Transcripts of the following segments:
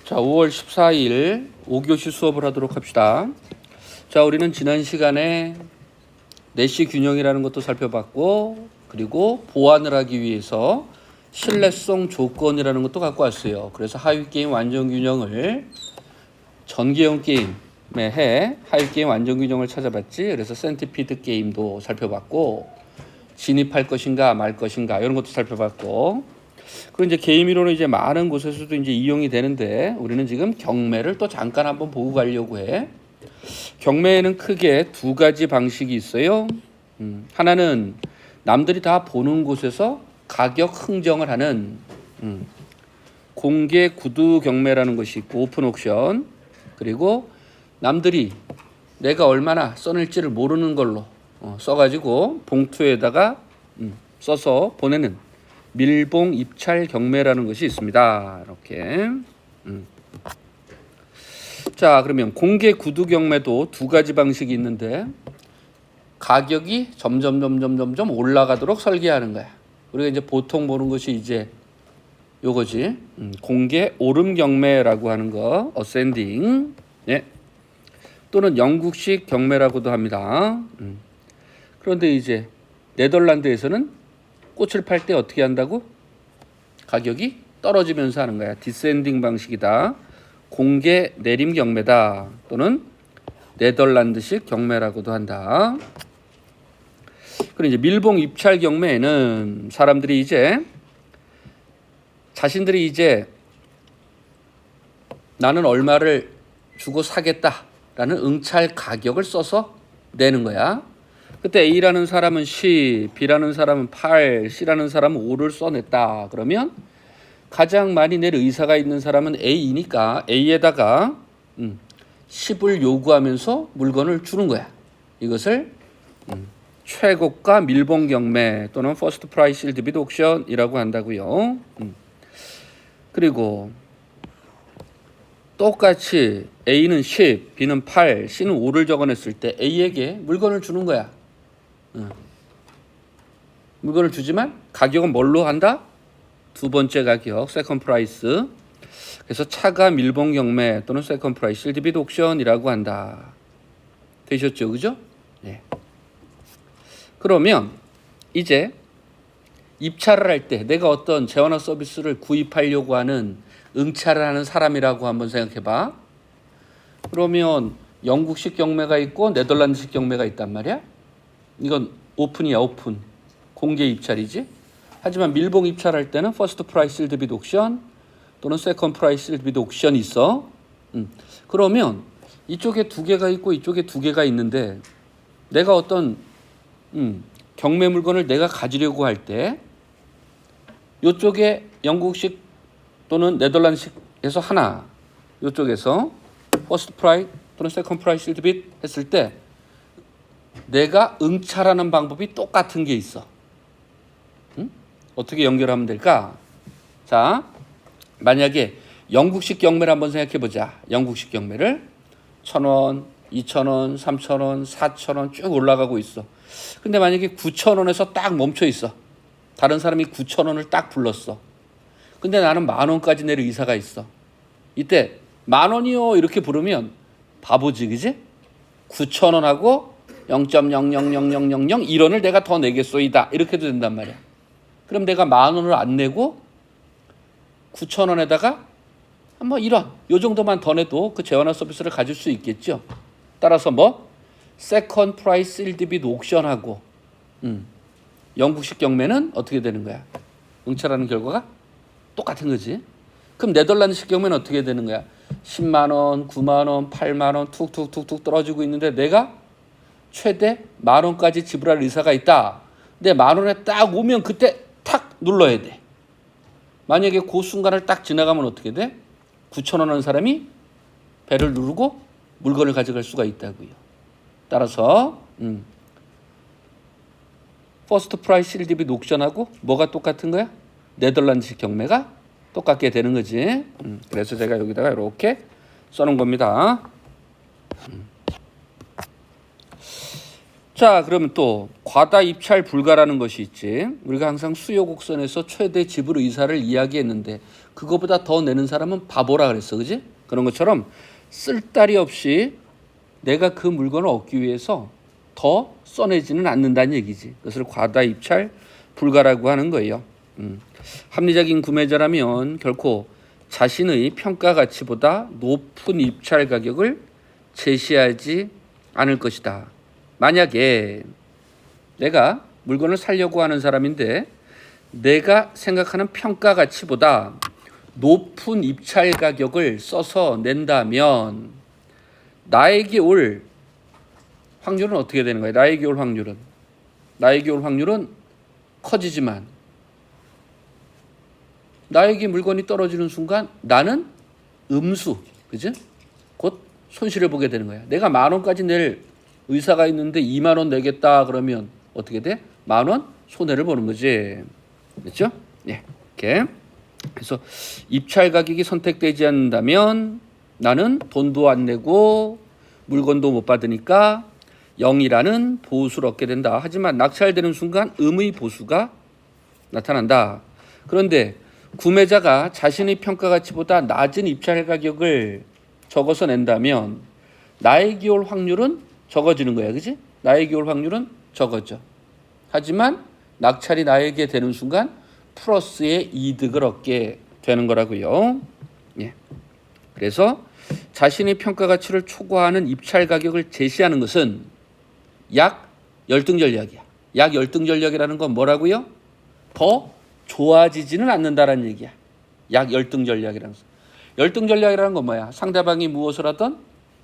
자, 5월 14일 5교시 수업을 하도록 합시다. 자, 우리는 지난 시간에 내시 균형이라는 것도 살펴봤고, 그리고 보완을 하기 위해서 신뢰성 조건이라는 것도 갖고 왔어요. 그래서 하위 게임 완전 균형을 전개형 게임에 해 하위 게임 완전 균형을 찾아봤지. 그래서 센티피드 게임도 살펴봤고, 진입할 것인가 말 것인가 이런 것도 살펴봤고, 그리고 이제 게임 이론은 이제 많은 곳에서도 이제 이용이 되는데, 우리는 지금 경매를 또 잠깐 한번 보고 가려고 해. 경매에는 크게 두 가지 방식이 있어요. 하나는 남들이 다 보는 곳에서 가격 흥정을 하는 공개 구두 경매라는 것이 있고, 오픈 옥션. 그리고 남들이 내가 얼마나 써낼지를 모르는 걸로 써가지고 봉투에다가 써서 보내는 밀봉 입찰 경매라는 것이 있습니다. 이렇게. 자, 그러면 공개 구두 경매도 두 가지 방식이 있는데, 가격이 점점 올라가도록 설계하는 거야. 우리가 이제 보통 보는 것이 이제 요거지. 공개 오름 경매라고 하는 거, 어센딩. 예. 또는 영국식 경매라고도 합니다. 그런데 이제 네덜란드에서는 꽃을 팔 때 어떻게 한다고? 가격이 떨어지면서 하는 거야. 디센딩 방식이다. 공개 내림 경매다. 또는 네덜란드식 경매라고도 한다. 그리고 이제 밀봉 입찰 경매에는 사람들이 이제 자신들이 이제 나는 얼마를 주고 사겠다라는 응찰 가격을 써서 내는 거야. 그때 A라는 사람은 10, B라는 사람은 8, C라는 사람은 5를 써냈다. 그러면 가장 많이 낼 의사가 있는 사람은 A이니까 A에다가 10을 요구하면서 물건을 주는 거야. 이것을 최고가 밀봉 경매 또는 퍼스트 프라이스 실드 비드 옥션이라고 한다고요. 그리고 똑같이 A는 10, B는 8, C는 5를 적어냈을 때 A에게 물건을 주는 거야. 물건을 주지만 가격은 뭘로 한다? 두 번째 가격, 세컨드 프라이스. 그래서 차가 밀봉 경매 또는 세컨드 프라이스 실드 비드 옥션이라고 한다. 되셨죠? 그죠? 네. 그러면 이제 입찰을 할 때 내가 어떤 재화나 서비스를 구입하려고 하는 응찰을 하는 사람이라고 한번 생각해 봐. 그러면 영국식 경매가 있고 네덜란드식 경매가 있단 말이야. 이건 오픈이야, 오픈. 공개 입찰이지. 하지만 밀봉 입찰할 때는 퍼스트 프라이스 실드 비드 옥션 또는 세컨드 프라이스 실드 비드 옥션이 있어. 그러면 이쪽에 두 개가 있고 이쪽에 두 개가 있는데, 내가 어떤 경매 물건을 내가 가지려고 할 때 이쪽에 영국식 또는 네덜란드식에서 하나, 이쪽에서 퍼스트 프라이스 또는 세컨드 프라이스 실드 비드 했을 때 내가 응찰하는 방법이 똑같은 게 있어. 어떻게 연결하면 될까? 자, 만약에 영국식 경매를 한번 생각해 보자. 영국식 경매를 1,000원, 2,000원, 3,000원, 4,000원 쭉 올라가고 있어. 근데 만약에 9,000원에서 딱 멈춰 있어. 다른 사람이 9,000원을 딱 불렀어. 근데 나는 10,000원까지 낼 의사가 있어. 이때 10,000원이요 이렇게 부르면 바보지, 그지? 9,000원하고 0.0000001원을 내가 더 내겠소이다. 이렇게 해도 된단 말이야. 그럼 내가 10,000원을 안 내고 9,000원에다가 뭐 1원 요 정도만 더 내도 그 재화나 서비스를 가질 수 있겠죠. 따라서 뭐 세컨드 프라이스 실드 비드 옥션하고 영국식 경매는 어떻게 되는 거야? 응찰하는 결과가 똑같은 거지. 그럼 네덜란드식 경매는 어떻게 되는 거야? 10만 원, 9만 원, 8만 원 툭툭툭툭 떨어지고 있는데 내가 최대 10,000원까지 지불할 의사가 있다. 근데 10,000원에 딱 오면 그때 탁 눌러야 돼. 만약에 그 순간을 딱 지나가면 어떻게 돼? 9,000원 한 사람이 배를 누르고 물건을 가져갈 수가 있다고요. 따라서 퍼스트 프라이스 실드 비드 옥션하고 뭐가 똑같은 거야? 네덜란드식 경매가 똑같게 되는 거지. 그래서 제가 여기다가 이렇게 써놓은 겁니다. 자, 그러면 또 과다 입찰 불가라는 것이 있지. 우리가 항상 수요 곡선에서 최대 지불 의사를 이야기했는데 그거보다 더 내는 사람은 바보라 그랬어, 그지? 그런 것처럼 쓸데리 없이 내가 그 물건을 얻기 위해서 더 써내지는 않는다는 얘기지. 그것을 과다 입찰 불가라고 하는 거예요. 합리적인 구매자라면 결코 자신의 평가 가치보다 높은 입찰 가격을 제시하지 않을 것이다. 만약에 내가 물건을 사려고 하는 사람인데 내가 생각하는 평가 가치보다 높은 입찰 가격을 써서 낸다면 나에게 올 확률은 어떻게 되는 거야? 나에게 올 확률은 커지지만 나에게 물건이 떨어지는 순간 나는 음수, 그지? 곧 손실을 보게 되는 거야. 내가 10,000원까지 낼 의사가 있는데 20,000원 내겠다 그러면 어떻게 돼? 10,000원 손해를 보는 거지. 그렇죠? 예. 이렇게. 그래서 입찰 가격이 선택되지 않는다면 나는 돈도 안 내고 물건도 못 받으니까 0이라는 보수를 얻게 된다. 하지만 낙찰되는 순간 음의 보수가 나타난다. 그런데 구매자가 자신의 평가 가치보다 낮은 입찰 가격을 적어서 낸다면 나에게 올 확률은 적어지는 거야. 그지? 나에게 올 확률은 적어져. 하지만 낙찰이 나에게 되는 순간 플러스의 이득을 얻게 되는 거라고요. 예. 그래서 자신의 평가 가치를 초과하는 입찰 가격을 제시하는 것은 약 열등 전략이야. 약 열등 전략이라는 건 뭐라고요? 더 좋아지지는 않는다라는 얘기야. 약 열등 전략이라는 거. 열등 전략이라는 건 뭐야? 상대방이 무엇을 하든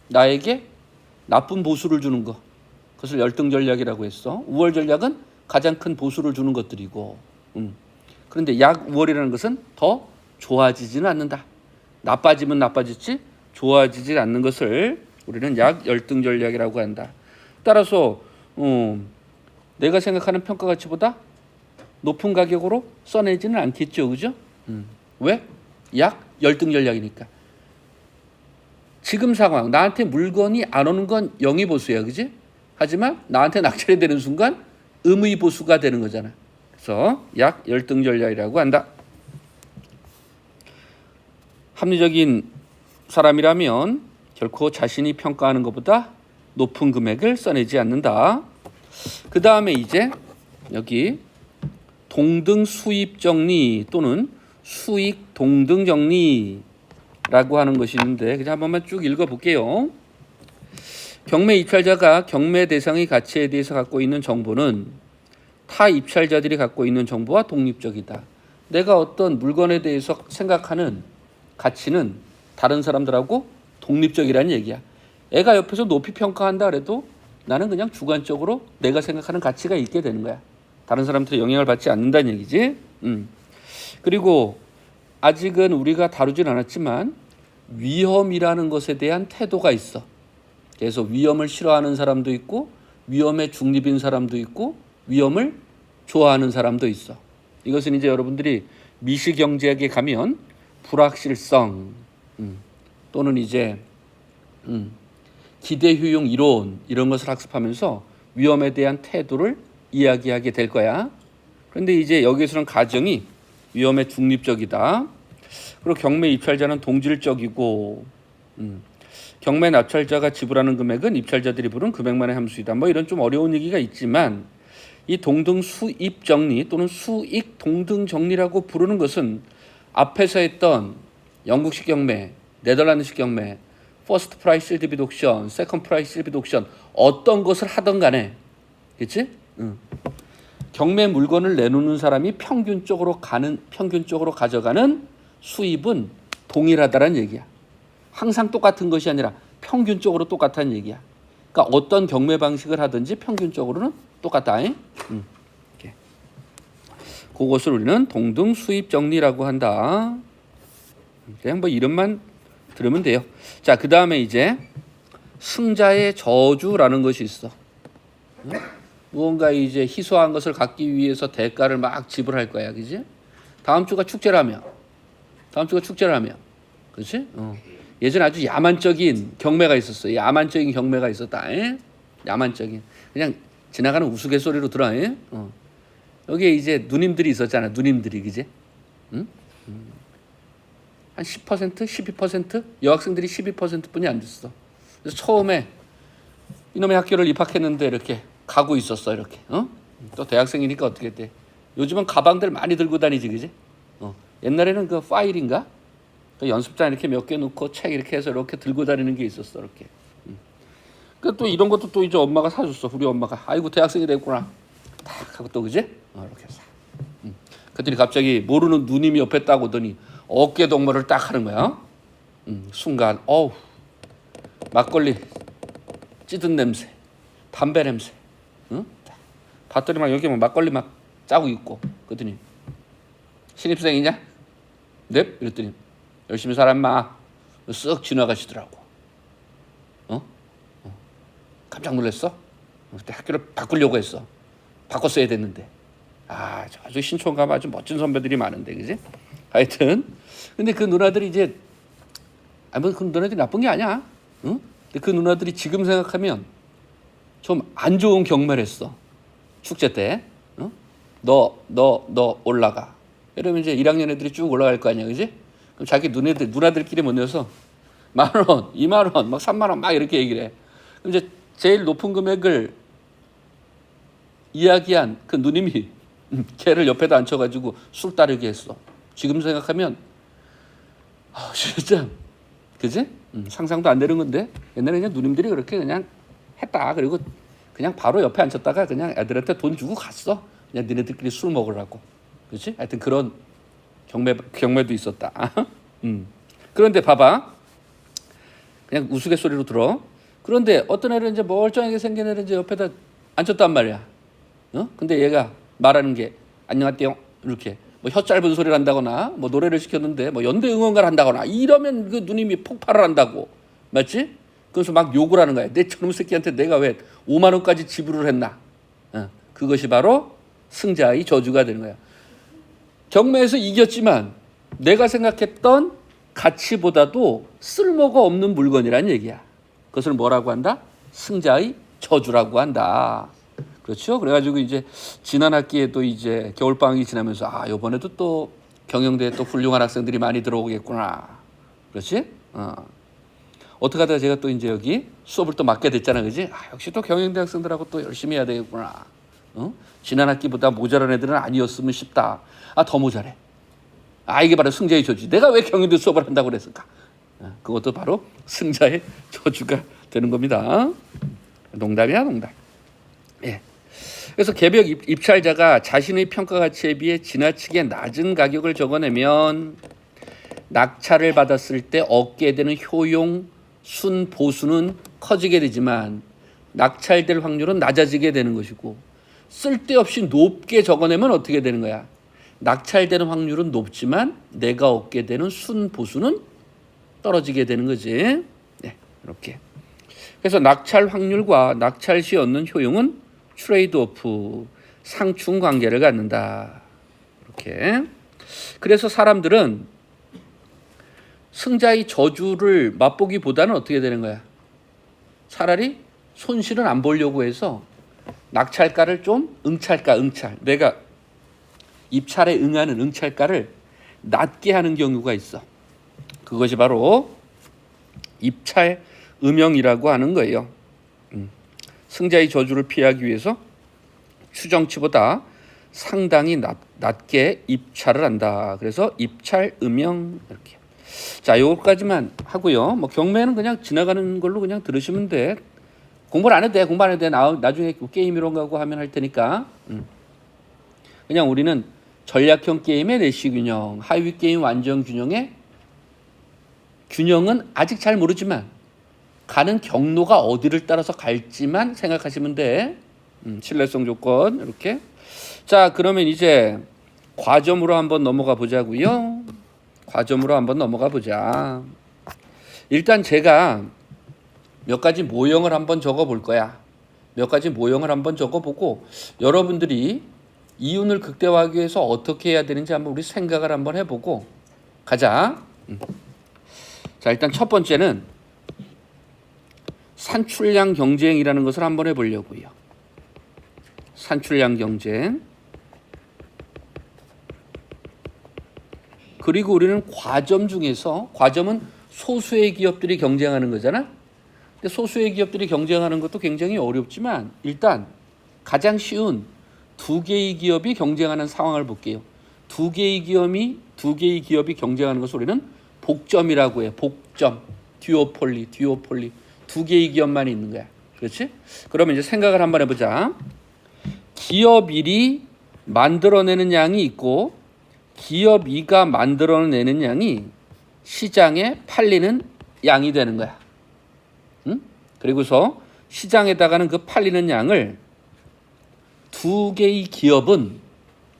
나에게 나쁜 보수를 주는 거. 그것을 열등 전략이라고 했어. 우월 전략은 가장 큰 보수를 주는 것들이고. 그런데 약 우월이라는 것은 더 좋아지지는 않는다. 나빠지면 나빠졌지 좋아지지 않는 것을 우리는 약 열등 전략이라고 한다. 따라서 내가 생각하는 평가 가치보다 높은 가격으로 써내지는 않겠죠, 그죠? 왜? 약 열등 전략이니까. 지금 상황 나한테 물건이 안 오는 건 영의 보수야, 그지? 하지만 나한테 낙찰이 되는 순간 음의 보수가 되는 거잖아. 그래서 약 열등 전략이라고 한다. 합리적인 사람이라면 결코 자신이 평가하는 것보다 높은 금액을 써내지 않는다. 그 다음에 이제 여기 동등 수입 정리 또는 수익 동등 정리라고 하는 것이 있는데 그냥 한 번만 쭉 읽어볼게요. 경매 입찰자가 경매 대상의 가치에 대해서 갖고 있는 정보는 타 입찰자들이 갖고 있는 정보와 독립적이다. 내가 어떤 물건에 대해서 생각하는 가치는 다른 사람들하고 독립적이라는 얘기야. 애가 옆에서 높이 평가한다 그래도 나는 그냥 주관적으로 내가 생각하는 가치가 있게 되는 거야. 다른 사람들의 영향을 받지 않는다는 얘기지. 그리고 아직은 우리가 다루진 않았지만 위험이라는 것에 대한 태도가 있어. 그래서 위험을 싫어하는 사람도 있고 위험에 중립인 사람도 있고 위험을 좋아하는 사람도 있어. 이것은 이제 여러분들이 미시경제학에 가면 불확실성 또는 이제 기대효용 이론 이런 것을 학습하면서 위험에 대한 태도를 이야기하게 될 거야. 그런데 이제 여기서는 가정이 위험에 중립적이다. 그리고 경매 입찰자는 동질적이고 경매 낙찰자가 지불하는 금액은 입찰자들이 부른 금액만의 함수이다. 뭐 이런 좀 어려운 얘기가 있지만 이 동등 수입 정리 또는 수익 동등 정리라고 부르는 것은 앞에서 했던 영국식 경매, 네덜란드식 경매, 퍼스트 프라이스 실드 빗 옥션, 세컨드 프라이스 실드 빗 옥션 어떤 것을 하던 간에 그렇지? 경매 물건을 내놓는 사람이 평균적으로 가져가는 수입은 동일하다는 얘기야. 항상 똑같은 것이 아니라 평균적으로 똑같다는 얘기야. 그러니까 어떤 경매 방식을 하든지 평균적으로는 똑같다. 이렇게. 그것을 우리는 동등 수입 정리라고 한다. 그냥 뭐 이름만 들으면 돼요. 자, 그 다음에 이제 승자의 저주라는 것이 있어. 무언가 이제 희소한 것을 갖기 위해서 대가를 막 지불할 거야, 그지? 다음 주가 축제라며, 그렇지? 예전에 아주 야만적인 경매가 있었어. 야만적인 경매가 있었다. 야만적인 그냥 지나가는 우스갯소리로 들어. 여기에 이제 누님들이 있었잖아. 누님들이 그지? 응? 한 10%, 12%? 여학생들이 12%뿐이 안 됐어. 그래서 처음에 이놈의 학교를 입학했는데 이렇게 가고 있었어. 이렇게. 또 대학생이니까 어떻게 돼? 요즘은 가방들 많이 들고 다니지, 그지? 옛날에는 그 파일인가? 그 연습장 이렇게 몇 개 놓고 책 이렇게 해서 이렇게 들고 다니는 게 있었어, 이렇게. 그 또 이런 것도 또 이제 엄마가 사줬어. 우리 엄마가. 아이고 대학생이 됐구나. 딱 하고 또 그지? 이렇게 싹. 그랬더니 갑자기 모르는 누님이 옆에 딱 오더니 어깨 동무를 딱 하는 거야. 순간 어우 막걸리 찌든 냄새, 담배 냄새. 봤더니 막 여기 막 막걸리 막 짜고 있고. 그랬더니 신입생이냐? 네? 이랬더니 열심히 살아 인마. 쓱 지나가시더라고. 깜짝 놀랐어. 그때 학교를 바꾸려고 했어. 바꿨어야 됐는데. 아주 신촌 가면 아주 멋진 선배들이 많은데, 그지? 하여튼, 근데 그 누나들이 이제, 뭐 그 누나들이 나쁜 게 아니야. 응? 근데 그 누나들이 지금 생각하면 좀 안 좋은 경매를 했어. 축제 때. 너 올라가. 이러면 이제 1학년 애들이 쭉 올라갈 거 아니야, 그지? 그럼 자기 누나들끼리 모여서 10,000원, 20,000원, 막 30,000원 막 이렇게 얘기를 해. 그럼 이제 제일 높은 금액을 이야기한 그 누님이 걔를 옆에다 앉혀가지고 술 따르게 했어. 지금 생각하면 진짜 그지? 상상도 안 되는 건데 옛날에 그냥 누님들이 그렇게 그냥 했다. 그리고 그냥 바로 옆에 앉혔다가 그냥 애들한테 돈 주고 갔어. 그냥 니네들끼리 술 먹으라고. 그렇지? 하여튼 그런 경매도 있었다. 그런데 봐봐. 그냥 우스갯소리로 들어. 그런데 어떤 애는 이제 멀쩡하게 생긴 애를 이제 옆에다 앉혔단 말이야. 근데 얘가 말하는 게 안녕하세요 이렇게 뭐 혀 짧은 소리를 한다거나 뭐 노래를 시켰는데 뭐 연대 응원가를 한다거나 이러면 그 누님이 폭발을 한다고. 맞지? 그래서 막 욕을 하는 거야. 내 저놈 새끼한테 내가 왜 5만 원까지 지불을 했나? 그것이 바로 승자의 저주가 되는 거야. 경매에서 이겼지만 내가 생각했던 가치보다도 쓸모가 없는 물건이란 얘기야. 그것을 뭐라고 한다? 승자의 저주라고 한다. 그렇죠? 그래가지고 이제 지난 학기에도 이제 겨울방학이 지나면서 이번에도 또 경영대에 또 훌륭한 학생들이 많이 들어오겠구나. 그렇지? 어떻게 하다가 제가 또 이제 여기 수업을 또 맡게 됐잖아, 그지? 역시 또 경영대 학생들하고 또 열심히 해야 되겠구나. 지난 학기보다 모자란 애들은 아니었으면 싶다. 더 모자래. 이게 바로 승자의 저주. 내가 왜 경영대 수업을 한다고 그랬을까? 그것도 바로 승자의 저주가 되는 겁니다. 농담이야, 농담. 예. 그래서 개별 입찰자가 자신의 평가 가치에 비해 지나치게 낮은 가격을 적어내면 낙찰을 받았을 때 얻게 되는 효용, 순, 보수는 커지게 되지만 낙찰될 확률은 낮아지게 되는 것이고 쓸데없이 높게 적어내면 어떻게 되는 거야? 낙찰되는 확률은 높지만 내가 얻게 되는 순, 보수는 떨어지게 되는 거지. 네, 이렇게. 그래서 낙찰 확률과 낙찰 시 얻는 효용은 트레이드오프, 상충 관계를 갖는다. 이렇게. 그래서 사람들은 승자의 저주를 맛보기보다는 어떻게 되는 거야? 차라리 손실은 안 보려고 해서 낙찰가를 좀 응찰. 내가 입찰에 응하는 응찰가를 낮게 하는 경우가 있어. 그것이 바로 입찰 음영이라고 하는 거예요. 승자의 저주를 피하기 위해서 추정치보다 상당히 낮게 입찰을 한다. 그래서 입찰 음영 이렇게. 자, 요거까지만 하고요. 뭐 경매는 그냥 지나가는 걸로 그냥 들으시면 돼. 공부를 안 해도 돼. 나중에 게임 이런 거 하고 하면 할 테니까. 그냥 우리는 전략형 게임의 내시 균형, 하위 게임 완전 균형의 균형은 아직 잘 모르지만 가는 경로가 어디를 따라서 갈지만 생각하시면 돼. 신뢰성 조건 이렇게. 자, 그러면 이제 과점으로 한번 넘어가 보자고요. 일단 제가 몇 가지 모형을 한번 적어볼 거야. 적어보고 여러분들이 이윤을 극대화하기 위해서 어떻게 해야 되는지 한번 우리 생각을 한번 해보고 가자. 자, 일단 첫 번째는 산출량 경쟁이라는 것을 한번 해보려고요. 산출량 경쟁. 그리고 우리는 과점 중에서, 과점은 소수의 기업들이 경쟁하는 거잖아. 근데 소수의 기업들이 경쟁하는 것도 굉장히 어렵지만 일단 가장 쉬운 두 개의 기업이 경쟁하는 상황을 볼게요. 두 개의 기업이 경쟁하는 것을 우리는 복점이라고 해요. 복점, 듀오폴리. 두 개의 기업만 있는 거야. 그렇지? 그러면 이제 생각을 한번 해보자. 기업 1이 만들어내는 양이 있고 기업 2가 만들어내는 양이 시장에 팔리는 양이 되는 거야. 응? 그리고서 시장에다가는 그 팔리는 양을 두 개의 기업은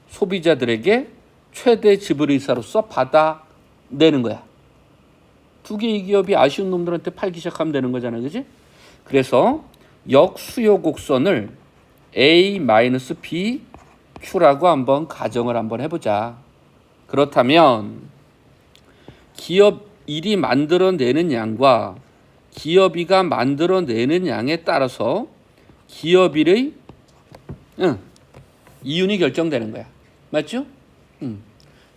소비자들에게 최대 지불의사로서 받아내는 거야. 두 개의 기업이 아쉬운 놈들한테 팔기 시작하면 되는 거잖아. 그지? 그래서 역수요 곡선을 A-BQ라고 한번 가정을 한번 해보자. 그렇다면 기업 1이 만들어내는 양과 기업 2가 만들어내는 양에 따라서 기업 1의 이윤이 결정되는 거야. 맞죠?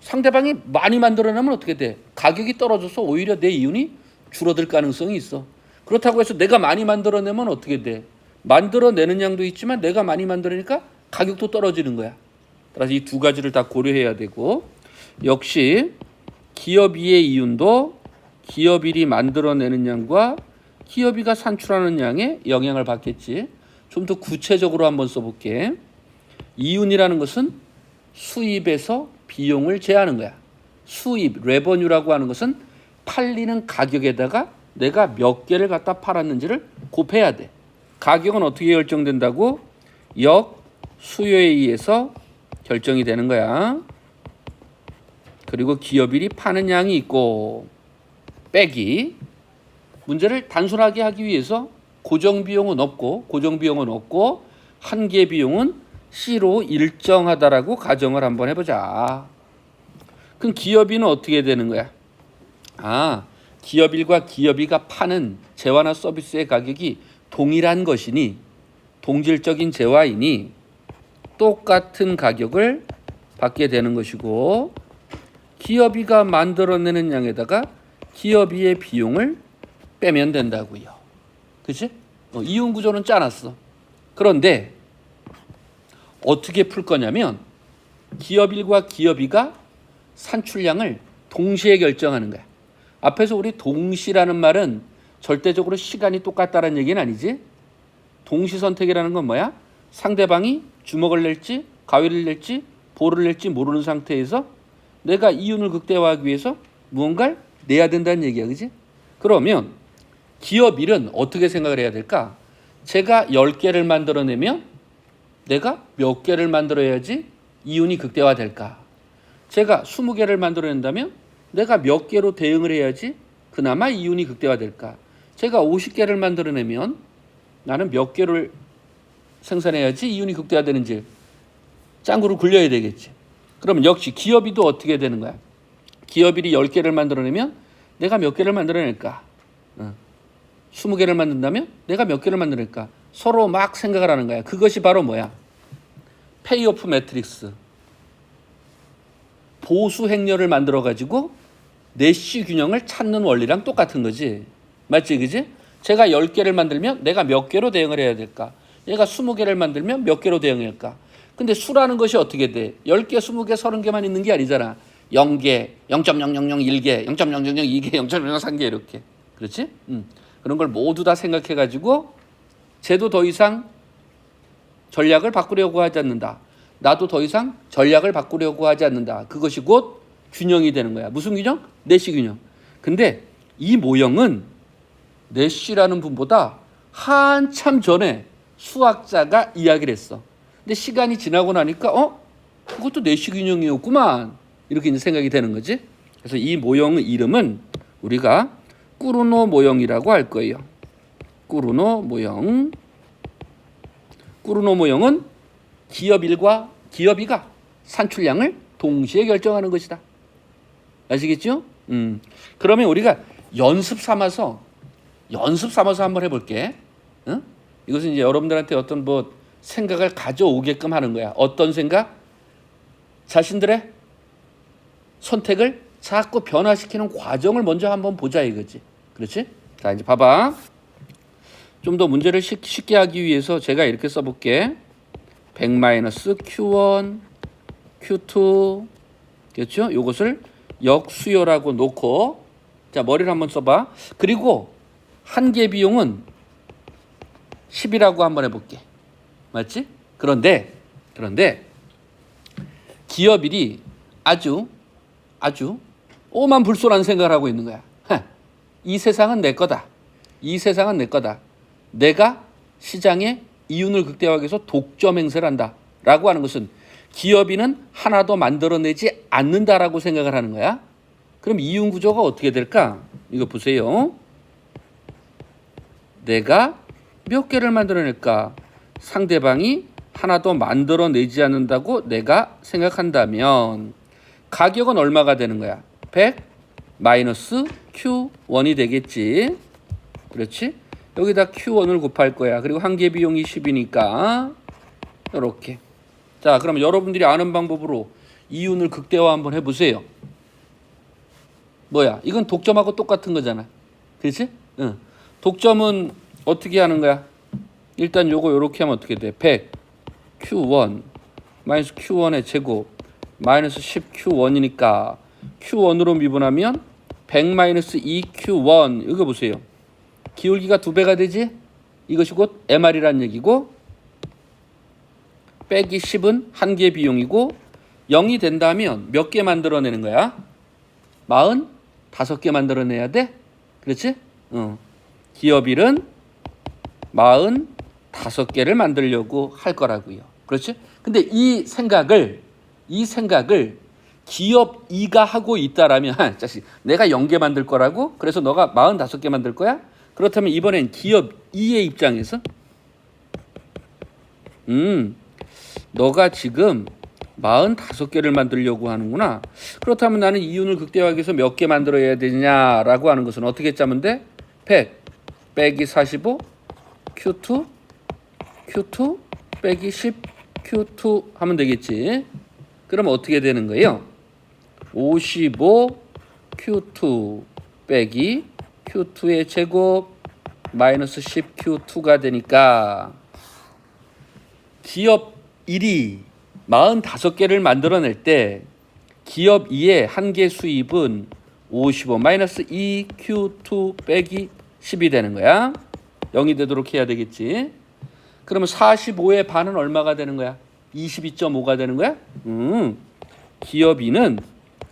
상대방이 많이 만들어내면 어떻게 돼? 가격이 떨어져서 오히려 내 이윤이 줄어들 가능성이 있어. 그렇다고 해서 내가 많이 만들어내면 어떻게 돼? 만들어내는 양도 있지만 내가 많이 만들으니까 가격도 떨어지는 거야. 따라서 이 두 가지를 다 고려해야 되고, 역시 기업 2의 이윤도 기업 1이 만들어내는 양과 기업 2가 산출하는 양에 영향을 받겠지. 좀 더 구체적으로 한번 써볼게. 이윤이라는 것은 수입에서 비용을 제하는 거야. 수입, 레버뉴라고 하는 것은 팔리는 가격에다가 내가 몇 개를 갖다 팔았는지를 곱해야 돼. 가격은 어떻게 결정된다고? 역 수요에 의해서 결정이 되는 거야. 그리고 기업 1이 파는 양이 있고 빼기, 문제를 단순하게 하기 위해서 고정 비용은 없고 한계 비용은 C로 일정하다라고 가정을 한번 해보자. 그럼 기업 2는 어떻게 되는 거야? 기업 1과 기업 2가 파는 재화나 서비스의 가격이 동일한 것이니, 동질적인 재화이니 똑같은 가격을 받게 되는 것이고, 기업 2가 만들어내는 양에다가 기업 2의 비용을 빼면 된다고요. 그치? 이윤 구조는 짜놨어. 그런데 어떻게 풀 거냐면 기업 1과 기업 2가 산출량을 동시에 결정하는 거야. 앞에서 우리 동시라는 말은 절대적으로 시간이 똑같다는 얘기는 아니지. 동시 선택이라는 건 뭐야? 상대방이 주먹을 낼지 가위를 낼지 볼을 낼지 모르는 상태에서 내가 이윤을 극대화하기 위해서 무언가를 내야 된다는 얘기야. 그지? 그러면 기업 1은 어떻게 생각을 해야 될까? 제가 10개를 만들어내면 내가 몇 개를 만들어야지 이윤이 극대화될까? 제가 20개를 만들어낸다면 내가 몇 개로 대응을 해야지 그나마 이윤이 극대화될까? 제가 50개를 만들어내면 나는 몇 개를 생산해야지 이윤이 극대화되는지 짱구를 굴려야 되겠지. 그럼 역시 기업 2도 어떻게 되는 거야? 기업 1이 10개를 만들어내면 내가 몇 개를 만들어낼까? 20개를 만든다면 내가 몇 개를 만들어낼까? 서로 막 생각을 하는 거야. 그것이 바로 뭐야? 페이오프 매트릭스. 보수 행렬을 만들어가지고 내시 균형을 찾는 원리랑 똑같은 거지. 맞지? 그지? 제가 10개를 만들면 내가 몇 개로 대응을 해야 될까? 얘가 20개를 만들면 몇 개로 대응할까? 근데 수라는 것이 어떻게 돼? 10개, 20개, 30개만 있는 게 아니잖아. 0개, 0.0001개, 0.0002개, 0.003개 이렇게. 그렇지? 그런 걸 모두 다 생각해가지고 쟤도 더 이상 전략을 바꾸려고 하지 않는다. 나도 더 이상 전략을 바꾸려고 하지 않는다. 그것이 곧 균형이 되는 거야. 무슨 균형? 내시 균형. 근데 이 모형은 내시라는 분보다 한참 전에 수학자가 이야기를 했어. 근데 시간이 지나고 나니까 그것도 내시 균형이었구만. 이렇게 이제 생각이 되는 거지. 그래서 이 모형의 이름은 우리가 꾸르노 모형이라고 할 거예요. 꾸르노 모형. 꾸르노 모형은 기업 1과 기업 2가 산출량을 동시에 결정하는 것이다. 아시겠죠? 그러면 우리가 연습 삼아서 한번 해볼게. 이것은 이제 여러분들한테 어떤 생각을 가져오게끔 하는 거야. 어떤 생각? 자신들의 선택을 자꾸 변화시키는 과정을 먼저 한번 보자 이거지. 그렇지? 자, 이제 봐봐. 좀 더 문제를 쉽게 하기 위해서 제가 이렇게 써볼게. 100-Q1, Q2, 그렇죠? 이것을 역수요라고 놓고, 자, 머리를 한번 써봐. 그리고 한계 비용은 10이라고 한번 해볼게. 맞지? 그런데 기업일이 아주 오만불손한 생각을 하고 있는 거야. 이 세상은 내 거다. 이 세상은 내 거다. 내가 시장에 이윤을 극대화하기 위해서 독점 행세를 한다. 라고 하는 것은 기업인은 하나도 만들어내지 않는다라고 생각을 하는 거야. 그럼 이윤 구조가 어떻게 될까? 이거 보세요. 내가 몇 개를 만들어낼까? 상대방이 하나도 만들어내지 않는다고 내가 생각한다면 가격은 얼마가 되는 거야? 100 마이너스 Q1이 되겠지. 그렇지? 여기다 Q1을 곱할 거야. 그리고 한계 비용이 10이니까 이렇게. 자, 그럼 여러분들이 아는 방법으로 이윤을 극대화 한번 해보세요. 뭐야? 이건 독점하고 똑같은 거잖아. 그렇지? 응. 독점은 어떻게 하는 거야? 일단 요거 요렇게 하면 어떻게 돼? 100 Q1 마이너스 Q1의 제곱 마이너스 10Q1이니까 Q1으로 미분하면 100 마이너스 2Q1. 이거 보세요. 기울기가 2배가 되지? 이것이 곧 MR이란 얘기고, 빼기 10은 한계 비용이고, 0이 된다면 몇 개 만들어내는 거야? 45개 만들어내야 돼? 그렇지? 기업일은 45개를 만들려고 할 거라고요. 그렇지? 근데 이 생각을 기업 2가 하고 있다라면, 자식, 내가 0개 만들 거라고? 그래서 너가 45개 만들 거야? 그렇다면 이번엔 기업 2의 입장에서 너가 지금 45개를 만들려고 하는구나. 그렇다면 나는 이윤을 극대화하기 위해서 몇 개 만들어야 되냐라고 하는 것은 어떻게 짜면 돼? 100 빼기 45 Q2 빼기 10 Q2 하면 되겠지. 그럼 어떻게 되는 거예요? 55 Q2 빼기 Q2의 제곱 마이너스 10 Q2가 되니까 기업 1이 45개를 만들어낼 때 기업 2의 한계 수입은 55 마이너스 2 Q2 빼기 10이 되는 거야. 0이 되도록 해야 되겠지. 그러면 45의 반은 얼마가 되는 거야? 22.5가 되는 거야? 기업 2는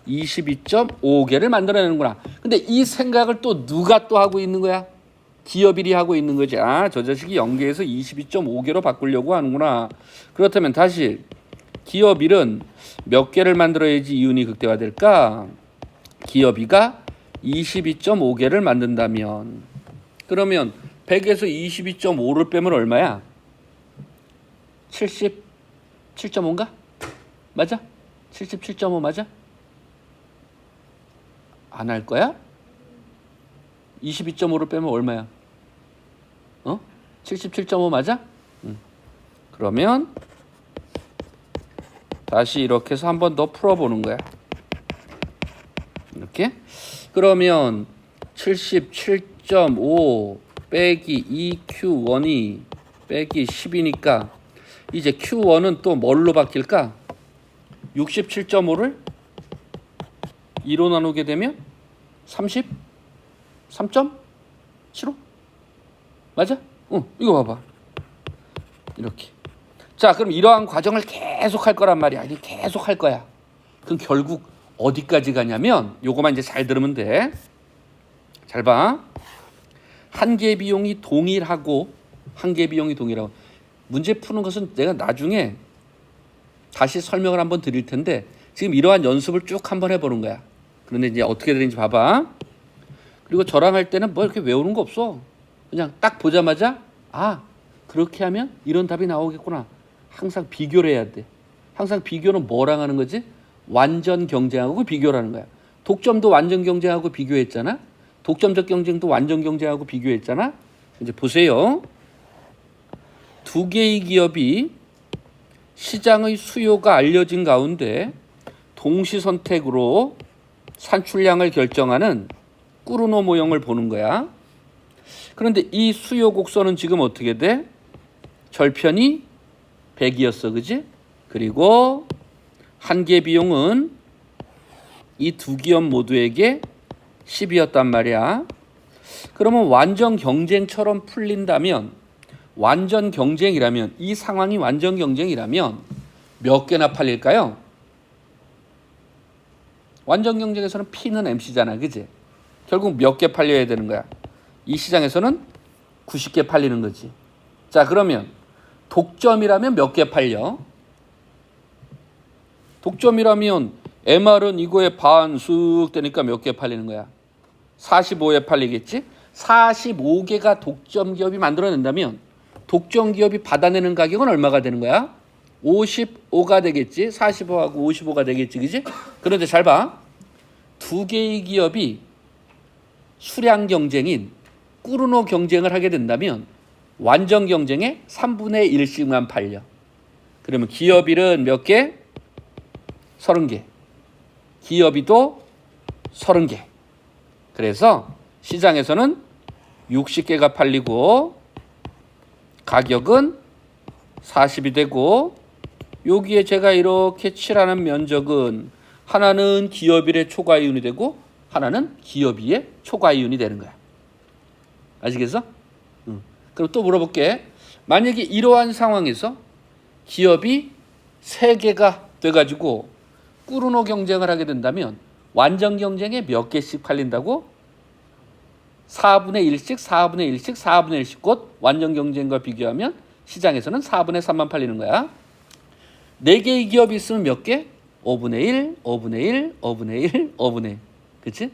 22.5개를 만들어내는구나. 근데 이 생각을 또 누가 또 하고 있는 거야? 기업 1이 하고 있는 거지. 아, 저 자식이 0개에서 22.5개로 바꾸려고 하는구나. 그렇다면 다시 기업 1은 몇 개를 만들어야지 이윤이 극대화될까? 기업 2가 22.5개를 만든다면, 그러면 100에서 22.5를 빼면 얼마야? 77.5인가? 맞아? 77.5 맞아? 안 할 거야? 22.5를 빼면 얼마야? 77.5 맞아? 그러면 다시 이렇게 해서 한 번 더 풀어보는 거야. 이렇게. 그러면 77.5 빼기 2Q1이 빼기 10이니까 이제 Q1은 또 뭘로 바뀔까? 67.5를 2로 나누게 되면 33.75? 맞아? 이거 봐봐. 이렇게. 자, 그럼 이러한 과정을 계속 할 거란 말이야. 이게 계속 할 거야. 그럼 결국 어디까지 가냐면, 요거만 이제 잘 들으면 돼. 잘 봐. 한계 비용이 동일하고 문제 푸는 것은 내가 나중에 다시 설명을 한번 드릴 텐데 지금 이러한 연습을 쭉 한번 해보는 거야. 그런데 이제 어떻게 되는지 봐봐. 그리고 저랑 할 때는 뭐 이렇게 외우는 거 없어. 그냥 딱 보자마자 그렇게 하면 이런 답이 나오겠구나. 항상 비교를 해야 돼. 항상 비교는 뭐랑 하는 거지? 완전 경쟁하고 비교라는 거야. 독점도 완전 경쟁하고 비교했잖아. 독점적 경쟁도 완전 경쟁하고 비교했잖아. 이제 보세요. 두 개의 기업이 시장의 수요가 알려진 가운데 동시 선택으로 산출량을 결정하는 꾸르노 모형을 보는 거야. 그런데 이 수요 곡선은 지금 어떻게 돼? 절편이 100이었어, 그지? 그리고 한계 비용은 이 두 기업 모두에게 10이었단 말이야. 그러면 완전 경쟁처럼 풀린다면, 완전 경쟁이라면, 이 상황이 완전 경쟁이라면 몇 개나 팔릴까요? 완전 경쟁에서는 P는 MC잖아, 그지? 결국 몇 개 팔려야 되는 거야. 이 시장에서는 90개 팔리는 거지. 자, 그러면 독점이라면 몇 개 팔려? 독점이라면 MR은 이거에 반 쑥 되니까 몇 개 팔리는 거야? 45에 팔리겠지? 45개가 독점 기업이 만들어낸다면 독점 기업이 받아내는 가격은 얼마가 되는 거야? 55가 되겠지? 45하고 55가 되겠지, 그지? 그런데 잘 봐. 두 개의 기업이 수량 경쟁인 꾸르노 경쟁을 하게 된다면 완전 경쟁에 3분의 1씩만 팔려. 그러면 기업일은 몇 개? 30개. 기업이도 30개. 그래서 시장에서는 60개가 팔리고 가격은 40이 되고, 여기에 제가 이렇게 칠하는 면적은 하나는 기업일의 초과이윤이 되고 하나는 기업이의 초과이윤이 되는 거야. 아시겠어? 그럼 또 물어볼게. 만약에 이러한 상황에서 기업이 3개가 돼가지고 꾸르노 경쟁을 하게 된다면 완전 경쟁에 몇 개씩 팔린다고? 4분의 1씩, 4분의 1씩, 4분의 1씩 곧 완전 경쟁과 비교하면 시장에서는 4분의 3만 팔리는 거야. 4개의 기업이 있으면 몇 개? 5분의 1, 5분의 1, 5분의 1, 5분의 1. 그치?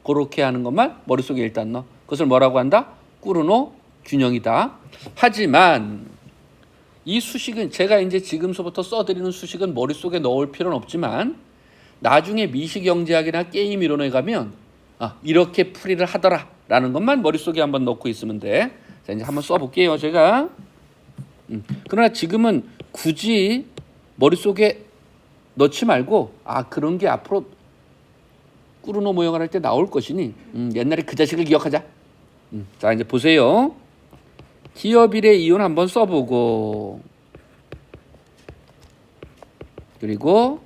그렇게 하는 것만 머릿속에 일단 넣어. 그것을 뭐라고 한다? 꾸르노 균형이다. 하지만 이 수식은 제가 이제 지금서부터 써드리는 수식은 머릿속에 넣을 필요는 없지만 나중에 미시경제학이나 게임 이론에 가면 이렇게 풀이를 하더라라는 것만 머릿속에 한번 넣고 있으면 돼. 자, 이제 한번 써볼게요, 제가. 그러나 지금은 굳이 머릿속에 넣지 말고 그런 게 앞으로 꾸르노 모형을 할 때 나올 것이니 옛날에 그 자식을 기억하자. 자, 이제 보세요. 기업일의 이윤 한번 써보고, 그리고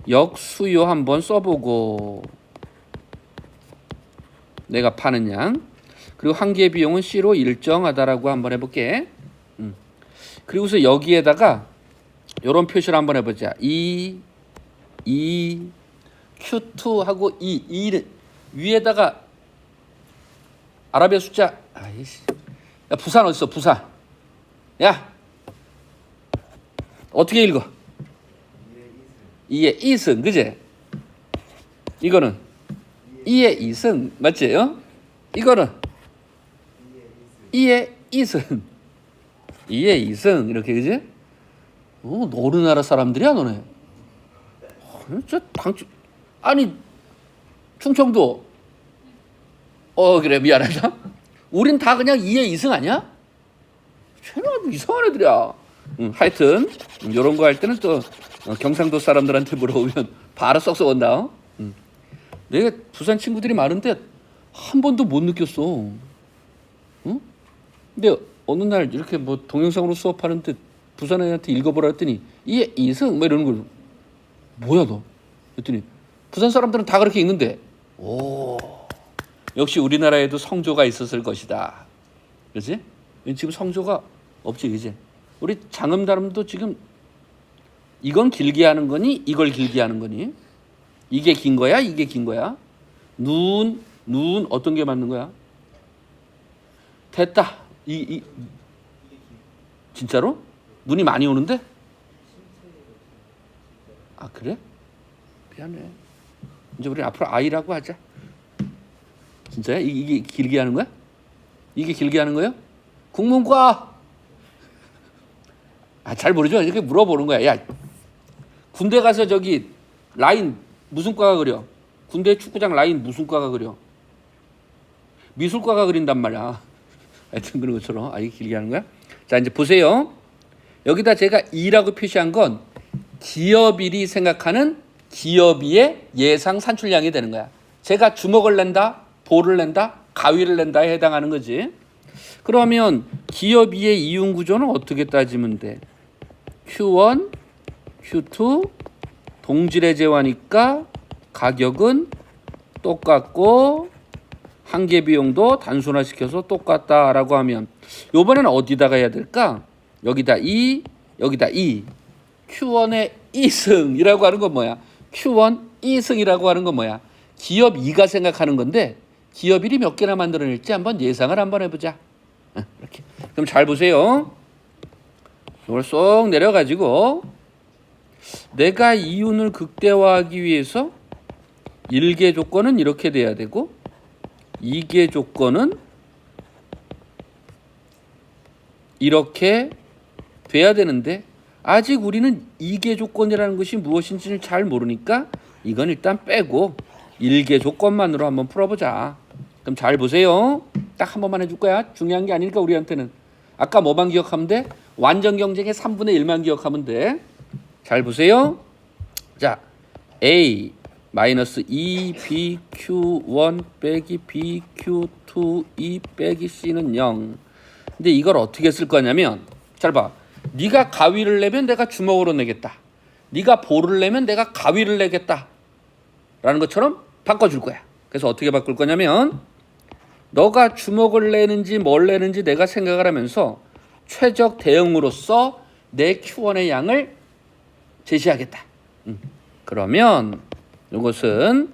역수요 한번 써보고, 내가 파는 양, 그리고 한계 비용은 C로 일정하다라고 한번 해볼게. 그리고서 여기에다가 이런 표시를 한번 해보자. Q2하고 E는 위에다가 아라비아 숫자. 야, 부산 어딨어? 부산. 야, 어떻게 읽어? 2의 2승, 그제? 이거는 2의 2승, 맞지? 이거는 2의 2승. 2의 2승, 이렇게, 그지? 어느 나라 사람들이야, 너네? 아니, 충청도. 그래, 미안하다. 우린 다 그냥 2의 2승 아니야? 쟤는 이상한 애들이야. 하여튼 이런 거 할 때는 또 경상도 사람들한테 물어보면 바로 쏙쏙 온다. 내가 부산 친구들이 많은데 한 번도 못 느꼈어. 근데 어느 날 이렇게 뭐 동영상으로 수업하는데 부산 애한테 읽어보라 했더니 2의 2승 뭐 이러는 걸. 뭐야 너? 했더니 부산 사람들은 다 그렇게 읽는데. 오, 역시 우리나라에도 성조가 있었을 것이다. 그렇지? 지금 성조가 없지, 그지? 우리 장음다름도 지금 이건 길게 하는 거니? 이걸 길게 하는 거니? 이게 긴 거야? 이게 긴 거야? 눈 어떤 게 맞는 거야? 됐다. 진짜로? 눈이 많이 오는데? 그래? 미안해. 이제 우리 앞으로 아이라고 하자. 진짜야? 이게 길게 하는 거야? 이게 길게 하는 거야? 국문과. 잘 모르죠? 이렇게 물어보는 거야. 야, 군대 가서 저기 라인 무슨 과가 그려? 군대 축구장 라인 무슨 과가 그려? 미술과가 그린단 말이야. 하여튼 그런 것처럼. 이게 길게 하는 거야? 자, 이제 보세요. 여기다 제가 2라고 표시한 건 기업일이 생각하는 기업이의 예상 산출량이 되는 거야. 제가 주먹을 낸다, 볼을 낸다, 가위를 낸다에 해당하는 거지. 그러면 기업이의 이윤 구조는 어떻게 따지면 돼? Q1, Q2 동질의 재화니까 가격은 똑같고 한계 비용도 단순화시켜서 똑같다라고 하면 이번에는 어디다가 해야 될까? 여기다 2, 여기다 2. Q1의 2승이라고 하는 건 뭐야? Q1 2승이라고 하는 건 뭐야? 기업 2가 생각하는 건데 기업 1이 몇 개나 만들어낼지 한번 예상을 한번 해보자. 이렇게. 그럼 잘 보세요. 이걸 쏙 내려가지고 내가 이윤을 극대화하기 위해서 1개 조건은 이렇게 돼야 되고 2개 조건은 이렇게 돼야 되는데 아직 우리는 2개 조건이라는 것이 무엇인지를 잘 모르니까 이건 일단 빼고 1개 조건만으로 한번 풀어보자. 그럼 잘 보세요. 딱 한 번만 해줄 거야. 중요한 게 아니니까 우리한테는. 아까 뭐만 기억하면 돼? 완전 경쟁의 3분의 1만 기억하면 돼. 잘 보세요. 자, A 마이너스 2 BQ1 빼기 BQ2 2 빼기 C는 0. 근데 이걸 어떻게 쓸 거냐면 잘 봐. 네가 가위를 내면 내가 주먹으로 내겠다. 네가 볼을 내면 내가 가위를 내겠다. 라는 것처럼 바꿔줄 거야. 그래서 어떻게 바꿀 거냐면 너가 주먹을 내는지 뭘 내는지 내가 생각을 하면서 최적 대응으로서 내 Q1의 양을 제시하겠다. 그러면 이것은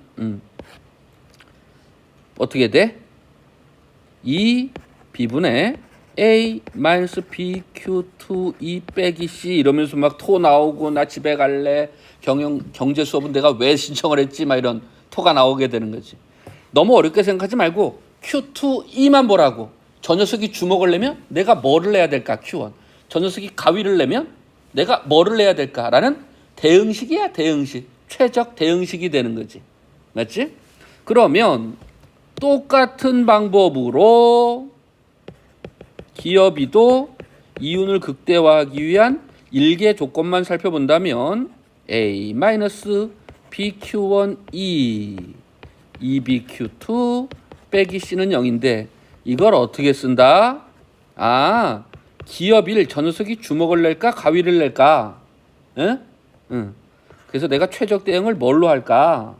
어떻게 돼? 2 B분의 A 마이너스 BQ2 2 빼기 C 이러면서 막 토 나오고 나 집에 갈래 경제 수업은 내가 왜 신청을 했지 막 이런 토가 나오게 되는 거지. 너무 어렵게 생각하지 말고 Q2 2만 보라고. 저 녀석이 주먹을 내면 내가 뭐를 내야 될까? Q1. 저 녀석이 가위를 내면 내가 뭐를 내야 될까라는 대응식이야. 대응식. 최적 대응식이 되는 거지. 맞지? 그러면 똑같은 방법으로 기업이도 이윤을 극대화하기 위한 1개 조건만 살펴본다면 A 마이너스 BQ1 2 2BQ2 빼기 C는 0인데 이걸 어떻게 쓴다? 기업 1 저 녀석이 주먹을 낼까 가위를 낼까? 응? 그래서 내가 최적 대응을 뭘로 할까?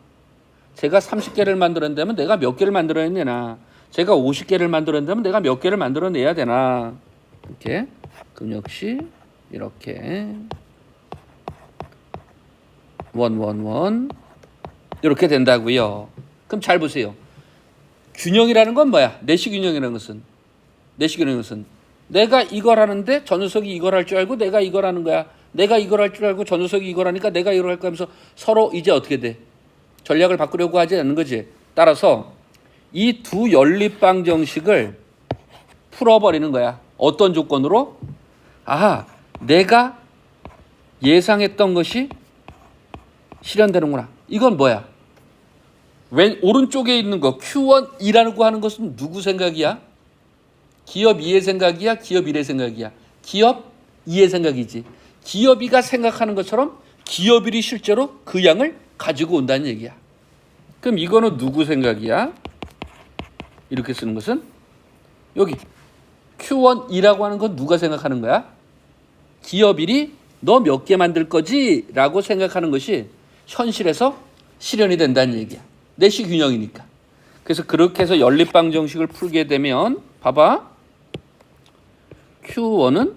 제가 30개를 만들어낸다면 내가 몇 개를 만들어내나? 제가 50개를 만들어낸다면 내가 몇 개를 만들어내야 되나? 이렇게. 그럼 역시 이렇게 1 이렇게 된다고요. 그럼 잘 보세요. 균형이라는 건 뭐야? 내시 균형이라는 것은 내가 이걸 하는데 저 녀석이 이걸 할 줄 알고 내가 이걸 하는 거야. 내가 이걸 할 줄 알고 저 녀석이 이걸 하니까 내가 이걸 할 거면서 서로 이제 어떻게 돼? 전략을 바꾸려고 하지 않는 거지. 따라서 이 두 연립방 정식을 풀어버리는 거야. 어떤 조건으로? 내가 예상했던 것이 실현되는구나. 이건 뭐야? 오른쪽에 있는 거 Q1이라고 하는 것은 누구 생각이야? 기업 2의 생각이야? 기업 1의 생각이야? 기업 2의 생각이지. 기업 2가 생각하는 것처럼 기업 1이 실제로 그 양을 가지고 온다는 얘기야. 그럼 이거는 누구 생각이야? 이렇게 쓰는 것은 여기 Q1이라고 하는 건 누가 생각하는 거야? 기업 1이 너 몇 개 만들 거지? 라고 생각하는 것이 현실에서 실현이 된다는 얘기야. 내시 균형이니까. 그래서 그렇게 해서 연립방 정식을 풀게 되면 봐봐. Q1은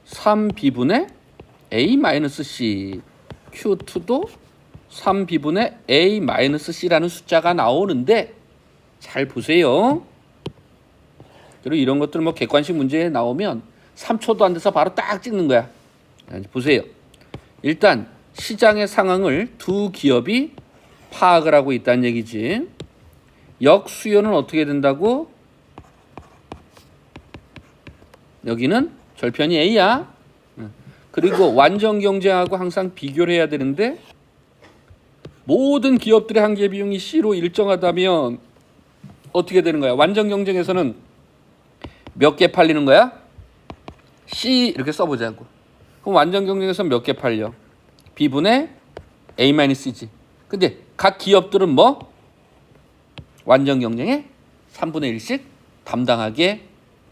3B분의 A-C, Q2도 3B분의 A-C라는 숫자가 나오는데 잘 보세요. 그리고 이런 것들 객관식 문제에 나오면 3초도 안 돼서 바로 딱 찍는 거야. 보세요. 일단 시장의 상황을 두 기업이 파악을 하고 있다는 얘기지. 역수요는 어떻게 된다고? 여기는 절편이 A야. 그리고 완전 경쟁하고 항상 비교를 해야 되는데 모든 기업들의 한계 비용이 C로 일정하다면 어떻게 되는 거야? 완전 경쟁에서는 몇 개 팔리는 거야? C 이렇게 써보자고. 그럼 완전 경쟁에서 몇 개 팔려? B분의 A-C지. 근데 각 기업들은 뭐? 완전 경쟁에 3분의 1씩 담당하게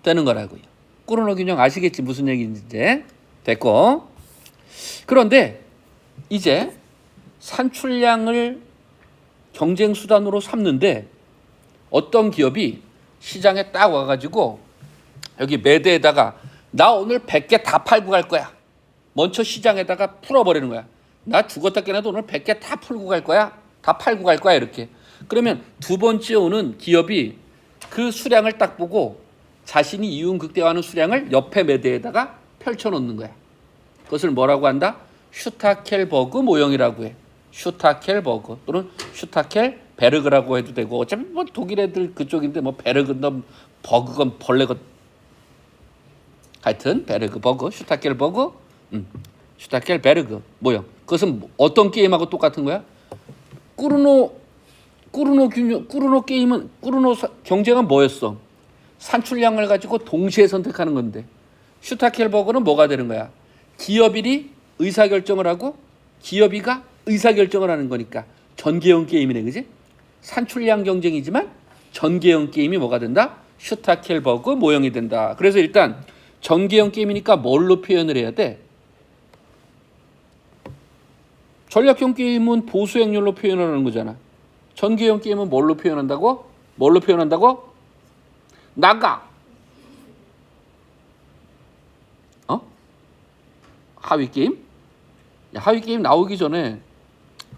되는 거라고요. 꾸르노 균형 아시겠지? 무슨 얘기인지 이제 됐고. 그런데 이제 산출량을 경쟁 수단으로 삼는데 어떤 기업이 시장에 딱 와가지고 여기 매대에다가 나 오늘 100개 다 팔고 갈 거야. 먼저 시장에다가 풀어버리는 거야. 나 죽었다 깨나도 오늘 100개 다 풀고 갈 거야. 다 팔고 갈 거야 이렇게. 그러면 두 번째 오는 기업이 그 수량을 딱 보고 자신이 이윤극대화하는 수량을 옆에 매대에다가 펼쳐놓는 거야. 그것을 뭐라고 한다? 슈타켈버그 모형이라고 해. 슈타켈버그 또는 슈타켈베르그라고 해도 되고 어차피 뭐 독일 애들 그쪽인데 뭐 베르그건 버그건 벌레건 하여튼 베르그 버그 슈타켈버그 슈타켈베르그 모형. 그것은 어떤 게임하고 똑같은 거야? 꾸르노 게임은 경쟁은 뭐였어? 산출량을 가지고 동시에 선택하는 건데 슈타켈버그는 뭐가 되는 거야? 기업일이 의사결정을 하고 기업이가 의사결정을 하는 거니까 전개형 게임이네, 그지? 산출량 경쟁이지만 전개형 게임이 뭐가 된다? 슈타켈버그 모형이 된다. 그래서 일단 전개형 게임이니까 뭘로 표현을 해야 돼? 전략형 게임은 보수 행렬로 표현하는 거잖아. 전개형 게임은 뭘로 표현한다고? 뭘로 표현한다고? 나가. 하위 게임? 야, 하위 게임 나오기 전에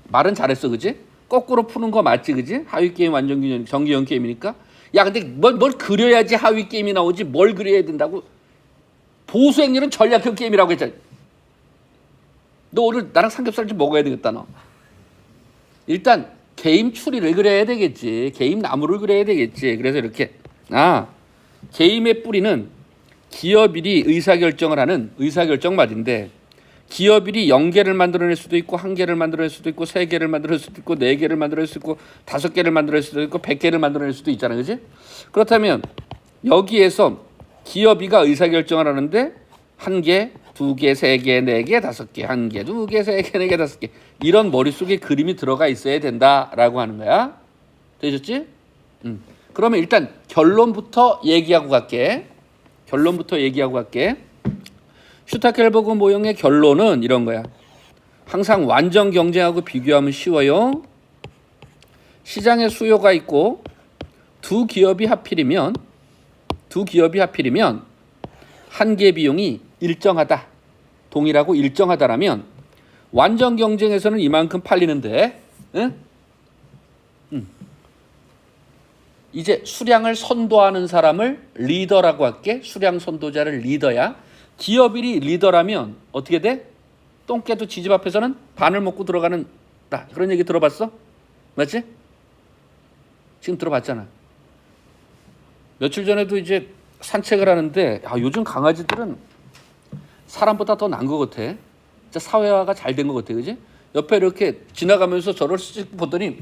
말은 잘했어, 그지? 거꾸로 푸는 거 맞지, 그지? 하위 게임 완전 균형, 전개형 게임이니까. 야, 근데 뭘 그려야지 하위 게임이 나오지? 뭘 그려야 된다고? 보수 행렬은 전략형 게임이라고 했잖아. 너 오늘 나랑 삼겹살 좀 먹어야 되겠다, 너. 일단 게임 추리를 그려야 되겠지. 게임 나무를 그려야 되겠지. 그래서 이렇게 게임의 뿌리는 기업일이 의사결정을 하는 의사결정마디인데 기업일이 0개를 만들어낼 수도 있고 1개를 만들어낼 수도 있고 3개를 만들어낼 수도 있고 4개를 만들어낼 수도 있고 5개를 만들어낼 수도 있고 100개를 만들어낼 수도 있잖아, 그지? 그렇다면 여기에서 기업이가 의사결정을 하는데 1개, 2개, 3개, 4개, 5개, 1개, 2개, 3개, 4개, 5개 이런 머릿속에 그림이 들어가 있어야 된다라고 하는 거야. 되셨지? 그러면 일단 결론부터 얘기하고 갈게. 슈타켈버그 모형의 결론은 이런 거야. 항상 완전 경쟁하고 비교하면 쉬워요. 시장에 수요가 있고 두 기업이 하필이면 한 개 비용이 일정하다. 동일하고 일정하다라면 완전 경쟁에서는 이만큼 팔리는데 이제 수량을 선도하는 사람을 리더라고 할게. 수량 선도자를 리더야. 기업일이 리더라면 어떻게 돼? 똥개도 지집 앞에서는 반을 먹고 들어가는 그런 얘기 들어봤어? 맞지? 지금 들어봤잖아. 며칠 전에도 이제 산책을 하는데 요즘 강아지들은 사람보다 더 나은 것 같아. 진짜 사회화가 잘 된 것 같아, 그지? 옆에 이렇게 지나가면서 저를 쓱 보더니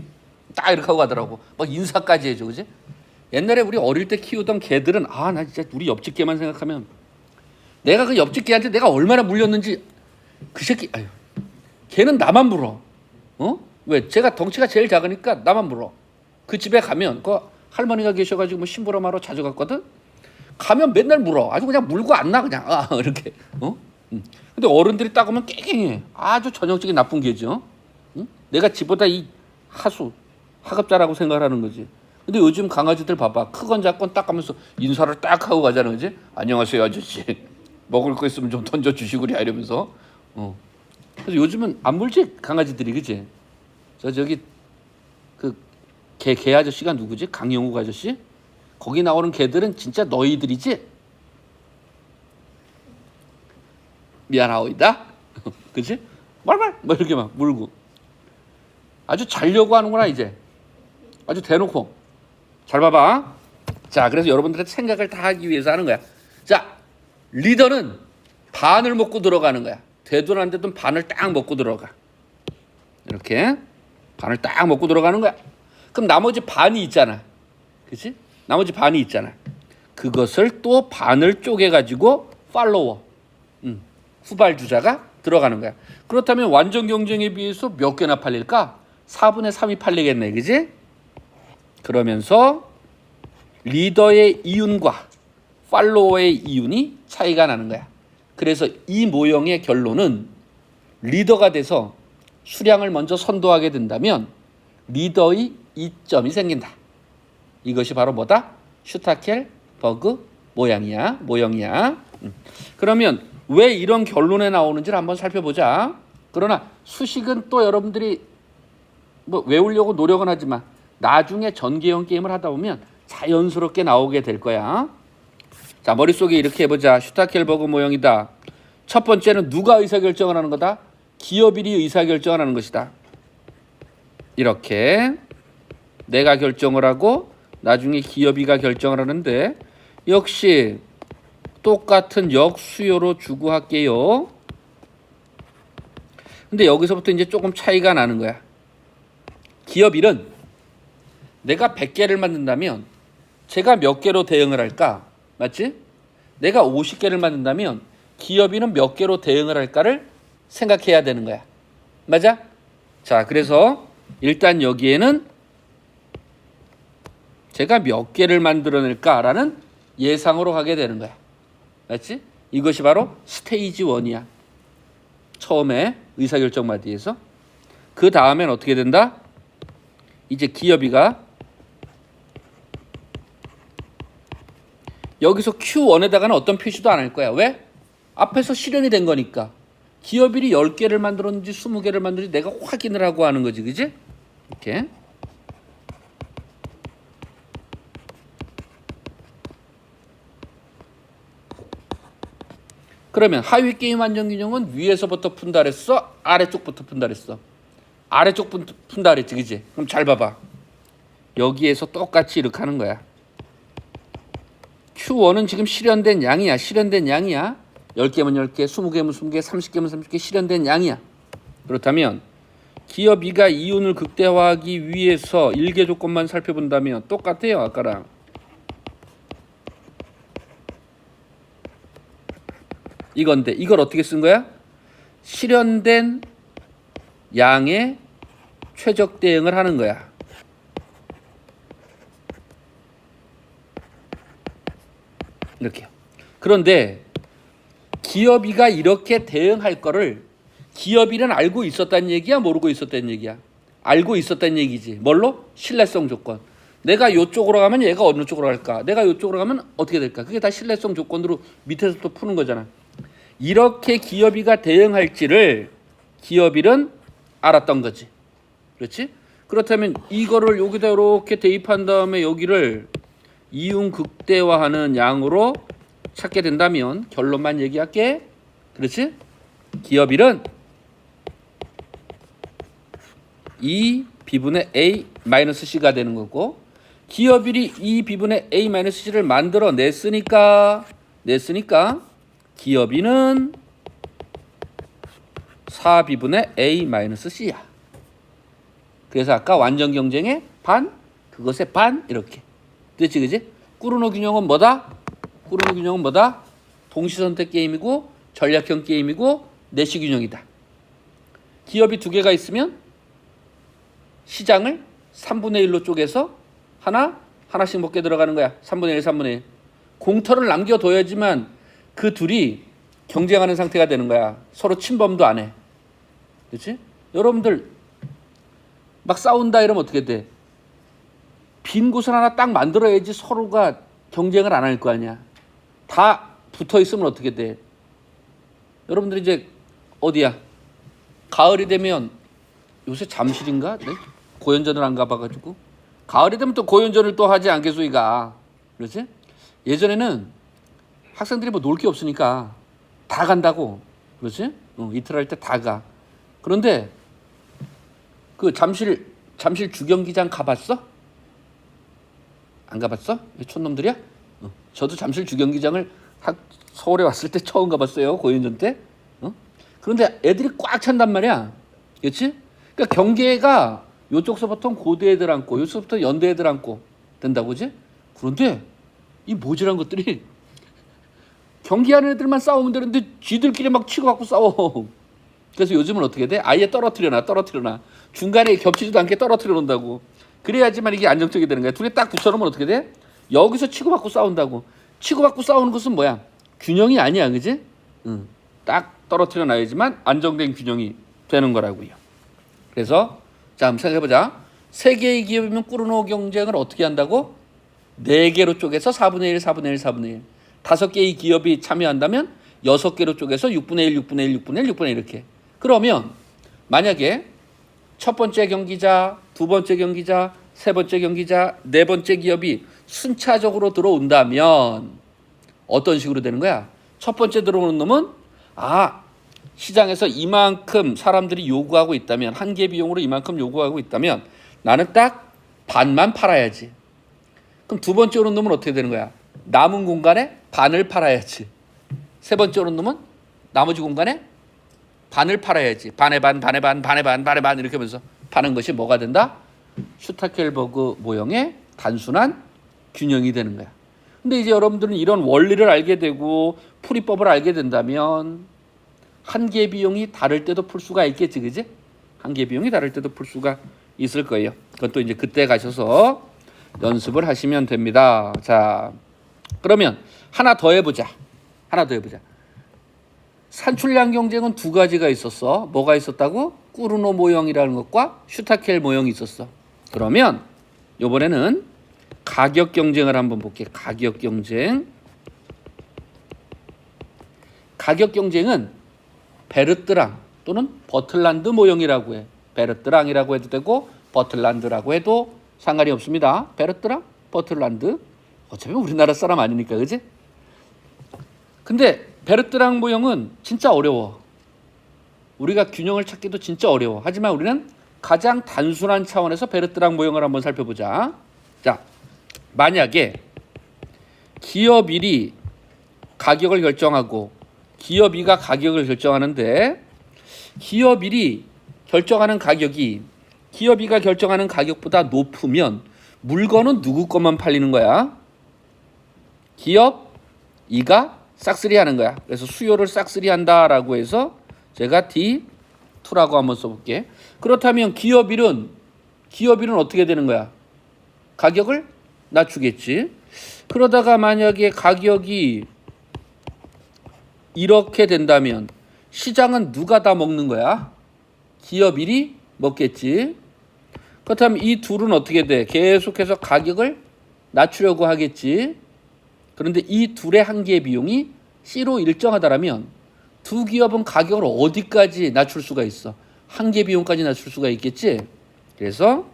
딱 이렇게 하고 가더라고. 막 인사까지 해줘, 그지? 옛날에 우리 어릴 때 키우던 개들은 나 진짜 우리 옆집 개만 생각하면 내가 그 옆집 개한테 내가 얼마나 물렸는지 그 새끼 걔는 나만 물어. 왜? 제가 덩치가 제일 작으니까 나만 물어. 그 집에 가면 그 할머니가 계셔가지고 뭐 심부름하러 자주 갔거든. 가면 맨날 물어. 아주 그냥 물고 안 나 그냥 이렇게. 근데 어른들이 딱 오면 깽깽해. 아주 전형적인 나쁜 개죠. 내가 지보다 이 하급자라고 생각하는 거지. 근데 요즘 강아지들 봐봐. 크건 작건 딱 가면서 인사를 딱 하고 가자는 거지. 안녕하세요 아저씨. 먹을 거 있으면 좀 던져주시구려 이러면서. 그래서 요즘은 안 물지 강아지들이, 그지? 저기 그 개 아저씨가 누구지? 강영욱 아저씨? 거기 나오는 개들은 진짜 너희들이지? 미안하오이다. 그치? 말말 뭐 이렇게 막 물고 아주 자려고 하는구나 이제. 아주 대놓고. 잘 봐봐. 자, 그래서 여러분들의 생각을 다 하기 위해서 하는 거야. 자, 리더는 반을 먹고 들어가는 거야. 되든 안 되든 반을 딱 먹고 들어가. 이렇게 반을 딱 먹고 들어가는 거야. 그럼 나머지 반이 있잖아. 그치? 나머지 반이 있잖아. 그것을 또 반을 쪼개가지고 팔로워, 후발주자가 들어가는 거야. 그렇다면 완전 경쟁에 비해서 몇 개나 팔릴까? 4분의 3이 팔리겠네, 그지? 그러면서 리더의 이윤과 팔로워의 이윤이 차이가 나는 거야. 그래서 이 모형의 결론은 리더가 돼서 수량을 먼저 선도하게 된다면 리더의 이점이 생긴다. 이것이 바로 뭐다? 슈타켈버그 모형이야. 그러면 왜 이런 결론에 나오는지를 한번 살펴보자. 그러나 수식은 또 여러분들이 뭐 외우려고 노력은 하지만 나중에 전개형 게임을 하다 보면 자연스럽게 나오게 될 거야. 자, 머릿속에 이렇게 해보자. 슈타켈버그 모형이다. 첫 번째는 누가 의사결정을 하는 거다? 기업인이 의사결정을 하는 것이다. 이렇게 내가 결정을 하고 나중에 기업이가 결정을 하는데 역시 똑같은 역수요로 주고 할게요. 근데 여기서부터 이제 조금 차이가 나는 거야. 기업 1은 내가 100개를 만든다면 제가 몇 개로 대응을 할까? 맞지? 내가 50개를 만든다면 기업 2는 몇 개로 대응을 할까를 생각해야 되는 거야. 맞아? 자, 그래서 일단 여기에는 제가 몇 개를 만들어낼까라는 예상으로 가게 되는 거야. 맞지? 이것이 바로 스테이지 1이야. 처음에 의사결정 마디에서. 그 다음엔 어떻게 된다? 이제 기업이가 여기서 Q1에다가는 어떤 표시도 안 할 거야. 왜? 앞에서 실현이 된 거니까. 기업일이 10개를 만들었는지 20개를 만들었는지 내가 확인을 하고 하는 거지. 그지? 이렇게. 그러면 하위 게임 안전 균형은 위에서부터 푼다 그랬어? 아래쪽부터 푼다 그랬어? 아래쪽부터 푼다 그랬지. 그지? 그럼 잘 봐봐. 여기에서 똑같이 이렇게 하는 거야. Q1은 지금 실현된 양이야. 10개면 10개, 20개면 20개, 30개면 30개 실현된 양이야. 그렇다면 기업 2가 이윤을 극대화하기 위해서 1개 조건만 살펴본다면 똑같아요. 아까랑. 이건데 이걸 어떻게 쓴 거야? 실현된 양의 최적 대응을 하는 거야. 이렇게요. 그런데 기업이가 이렇게 대응할 거를 기업이는 알고 있었다는 얘기야? 모르고 있었다는 얘기야? 알고 있었다는 얘기지. 뭘로? 신뢰성 조건. 내가 이쪽으로 가면 얘가 어느 쪽으로 갈까? 내가 이쪽으로 가면 어떻게 될까? 그게 다 신뢰성 조건으로 밑에서 또 푸는 거잖아. 이렇게 기업이가 대응할지를 기업일은 알았던 거지. 그렇지? 그렇다면 이거를 여기다 이렇게 대입한 다음에 여기를 이윤 극대화하는 양으로 찾게 된다면 결론만 얘기할게. 그렇지? 기업 1은 2b분의 a-c가 되는 거고 기업 1이 2b분의 a-c를 만들어 냈으니까 기업 2는 4b분의 a-c야. 그래서 아까 완전 경쟁의 반, 그것의 반 이렇게. 됐지, 그지? 꾸르노 균형은 뭐다? 동시선택 게임이고 전략형 게임이고 내시 균형이다. 기업이 2개가 있으면 시장을 3분의 1로 쪼개서 하나씩 먹게 들어가는 거야. 3분의 1, 3분의 1. 공터를 남겨둬야지만 그 둘이 경쟁하는 상태가 되는 거야. 서로 침범도 안 해. 그렇지? 여러분들 막 싸운다 이러면 어떻게 돼? 빈 곳을 하나 딱 만들어야지 서로가 경쟁을 안 할 거 아니야. 다 붙어 있으면 어떻게 돼? 여러분들 이제 어디야? 가을이 되면 요새 잠실인가? 네? 고연전을 안 가봐가지고 가을이 되면 또 고연전을 또 하지 않겠소이가. 그렇지? 예전에는 학생들이 뭐 놀 게 없으니까 다 간다고. 그렇지? 이틀 할 때 다 가. 그런데 그 잠실 주경기장 가봤어? 안 가봤어? 촌놈들이야? 저도 잠실 주경기장을 서울에 왔을 때 처음 가봤어요. 고연전 때. 그런데 애들이 꽉 찬단 말이야. 그렇지? 그러니까 경계가 요쪽서부터 고대 애들 앉고 요쪽서부터 연대 애들 앉고 된다고, 그지? 그런데 이 모질한 것들이 경기하는 애들만 싸우면 되는데 쥐들끼리 막 치고받고 싸워. 그래서 요즘은 어떻게 돼? 아예 떨어뜨려놔. 중간에 겹치지도 않게 떨어뜨려 놓는다고. 그래야지만 이게 안정적이 되는 거야. 둘이 딱 붙여놓으면 어떻게 돼? 여기서 치고받고 싸운다고. 치고받고 싸우는 것은 뭐야? 균형이 아니야, 그지? 딱 떨어뜨려 놔야지만 안정된 균형이 되는 거라고요. 그래서 자, 한번 생각해보자. 3개의 기업이면 꾸르노 경쟁을 어떻게 한다고? 4개로 쪼개서 4분의 1, 4분의 1, 4분의 1. 5개의 기업이 참여한다면 6개로 쪼개서 6분의 1, 6분의 1, 6분의 1, 6분의 1 이렇게. 그러면 만약에 첫 번째 경기자, 두 번째 경기자, 세 번째 경기자, 네 번째 기업이 순차적으로 들어온다면 어떤 식으로 되는 거야? 첫 번째 들어오는 놈은 시장에서 이만큼 사람들이 요구하고 있다면, 한 개 비용으로 이만큼 요구하고 있다면 나는 딱 반만 팔아야지. 그럼 두 번째 오는 놈은 어떻게 되는 거야? 남은 공간에 반을 팔아야지. 세 번째 오는 놈은 나머지 공간에 반을 팔아야지. 반의 반, 반의 반, 반의 반, 반의 반 이렇게 하면서 파는 것이 뭐가 된다? 슈타켈버그 모형의 단순한 균형이 되는 거야. 근데 이제 여러분들은 이런 원리를 알게 되고 풀이법을 알게 된다면 한 개 비용이 다를 때도 풀 수가 있겠지, 그지? 한 개 비용이 다를 때도 풀 수가 있을 거예요. 그것도 이제 그때 가셔서 연습을 하시면 됩니다. 자, 그러면 하나 더 해보자. 산출량 경쟁은 두 가지가 있었어. 뭐가 있었다고? 꾸르노 모형이라는 것과 슈타켈 모형이 있었어. 그러면 이번에는 가격 경쟁을 한번 볼게. 가격 경쟁은 베르트랑 또는 버틀란드 모형이라고 해. 베르트랑이라고 해도 되고 버틀란드라고 해도 상관이 없습니다. 베르트랑, 버틀란드. 어차피 우리나라 사람 아니니까, 그지? 근데 베르트랑 모형은 진짜 어려워. 우리가 균형을 찾기도 진짜 어려워. 하지만 우리는 가장 단순한 차원에서 베르트랑 모형을 한번 살펴보자. 자, 만약에 기업 1이 가격을 결정하고 기업 2가 가격을 결정하는데 기업 1이 결정하는 가격이 기업 2가 결정하는 가격보다 높으면 물건은 누구 것만 팔리는 거야? 기업 2가 싹쓸이 하는 거야. 그래서 수요를 싹쓸이 한다라고 해서 제가 D2라고 한번 써볼게. 그렇다면 기업 1은 어떻게 되는 거야? 가격을 낮추겠지. 그러다가 만약에 가격이 이렇게 된다면 시장은 누가 다 먹는 거야? 기업 1이 먹겠지. 그렇다면 이 둘은 어떻게 돼? 계속해서 가격을 낮추려고 하겠지. 그런데 이 둘의 한 개의 비용이 C로 일정하다라면 두 기업은 가격을 어디까지 낮출 수가 있어? 한 개 비용까지 낮출 수가 있겠지. 그래서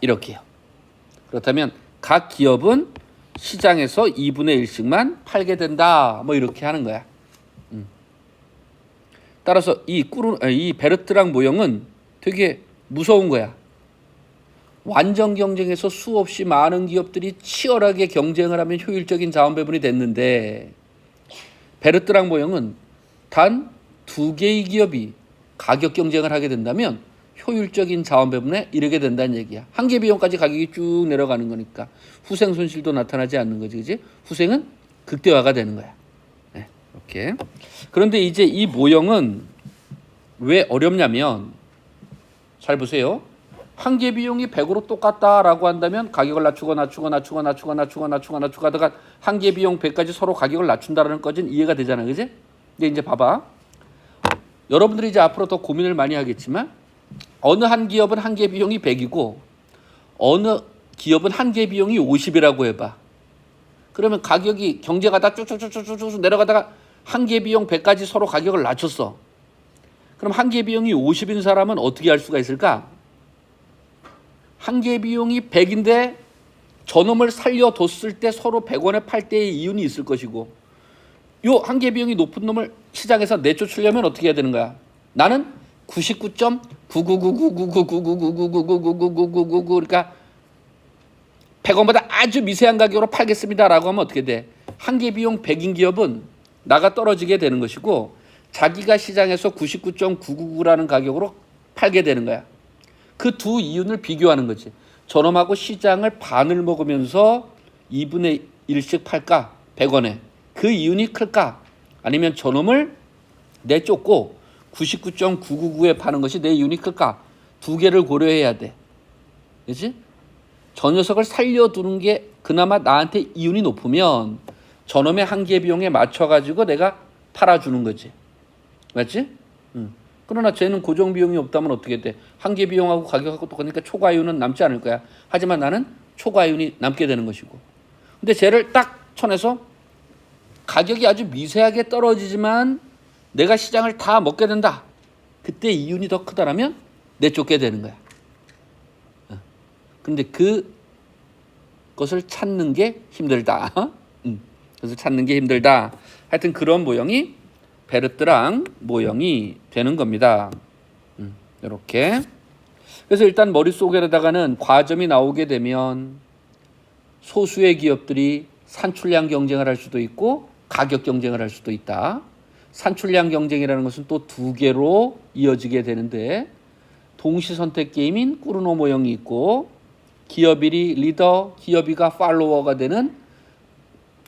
이렇게요. 그렇다면 각 기업은 시장에서 2분의 1씩만 팔게 된다. 뭐 이렇게 하는 거야. 따라서 이 베르트랑 모형은 되게 무서운 거야. 완전 경쟁에서 수없이 많은 기업들이 치열하게 경쟁을 하면 효율적인 자원 배분이 됐는데 베르트랑 모형은 단 2개의 기업이 가격 경쟁을 하게 된다면 효율적인 자원 배분에 이르게 된다는 얘기야. 한 개 비용까지 가격이 쭉 내려가는 거니까 후생 손실도 나타나지 않는 거지, 그지? 후생은 극대화가 되는 거야. 네, 이렇게. 그런데 이제 이 모형은 왜 어렵냐면 잘 보세요. 한 개 비용이 100으로 똑같다라고 한다면 가격을 낮추고 하다가 한 개 비용 100까지 서로 가격을 낮춘다라는 것은 이해가 되잖아, 그지? 근데 이제 봐봐. 여러분들이 이제 앞으로 더 고민을 많이 하겠지만 어느 한 기업은 한 개 비용이 100이고 어느 기업은 한 개 비용이 50이라고 해봐. 그러면 가격이 경쟁하다 쭉쭉쭉쭉쭉 내려가다가 한 개 비용 100까지 서로 가격을 낮췄어. 그럼 한 개 비용이 50인 사람은 어떻게 할 수가 있을까? 한 개 비용이 100인데 저놈을 살려뒀을 때 서로 100원에 팔 때의 이윤이 있을 것이고 요 한 개 비용이 높은 놈을 시장에서 내쫓으려면 어떻게 해야 되는 거야? 나는 99.999999999999999 그러니까 100원보다 아주 미세한 가격으로 팔겠습니다라고 하면 어떻게 돼? 한 개 비용 100인 기업은 나가 떨어지게 되는 것이고 자기가 시장에서 99.999라는 가격으로 팔게 되는 거야. 그 두 이윤을 비교하는 거지. 저놈하고 시장을 반을 먹으면서 2분의 1씩 팔까? 100원에. 그 이윤이 클까? 아니면 저놈을 내쫓고 99.999에 파는 것이 내 이윤이 클까? 두 개를 고려해야 돼. 그렇지? 저 녀석을 살려두는 게 그나마 나한테 이윤이 높으면 저놈의 한계 비용에 맞춰가지고 내가 팔아주는 거지. 맞지? 그러나 쟤는 고정 비용이 없다면 어떻게 돼? 한계 비용하고 가격하고 똑같으니까 초과이윤은 남지 않을 거야. 하지만 나는 초과이윤이 남게 되는 것이고. 근데 쟤를 딱 쳐내서 가격이 아주 미세하게 떨어지지만 내가 시장을 다 먹게 된다. 그때 이윤이 더 크다라면 내쫓게 되는 거야. 그런데 그것을 찾는 게 힘들다. 그것을 찾는 게 힘들다. 하여튼 그런 모형이 베르트랑 모형이 되는 겁니다. 이렇게. 그래서 일단 머릿속에다가는 과점이 나오게 되면 소수의 기업들이 산출량 경쟁을 할 수도 있고 가격 경쟁을 할 수도 있다. 산출량 경쟁이라는 것은 또 두 개로 이어지게 되는데 동시 선택 게임인 꾸르노 모형이 있고 기업일이 리더, 기업이가 팔로워가 되는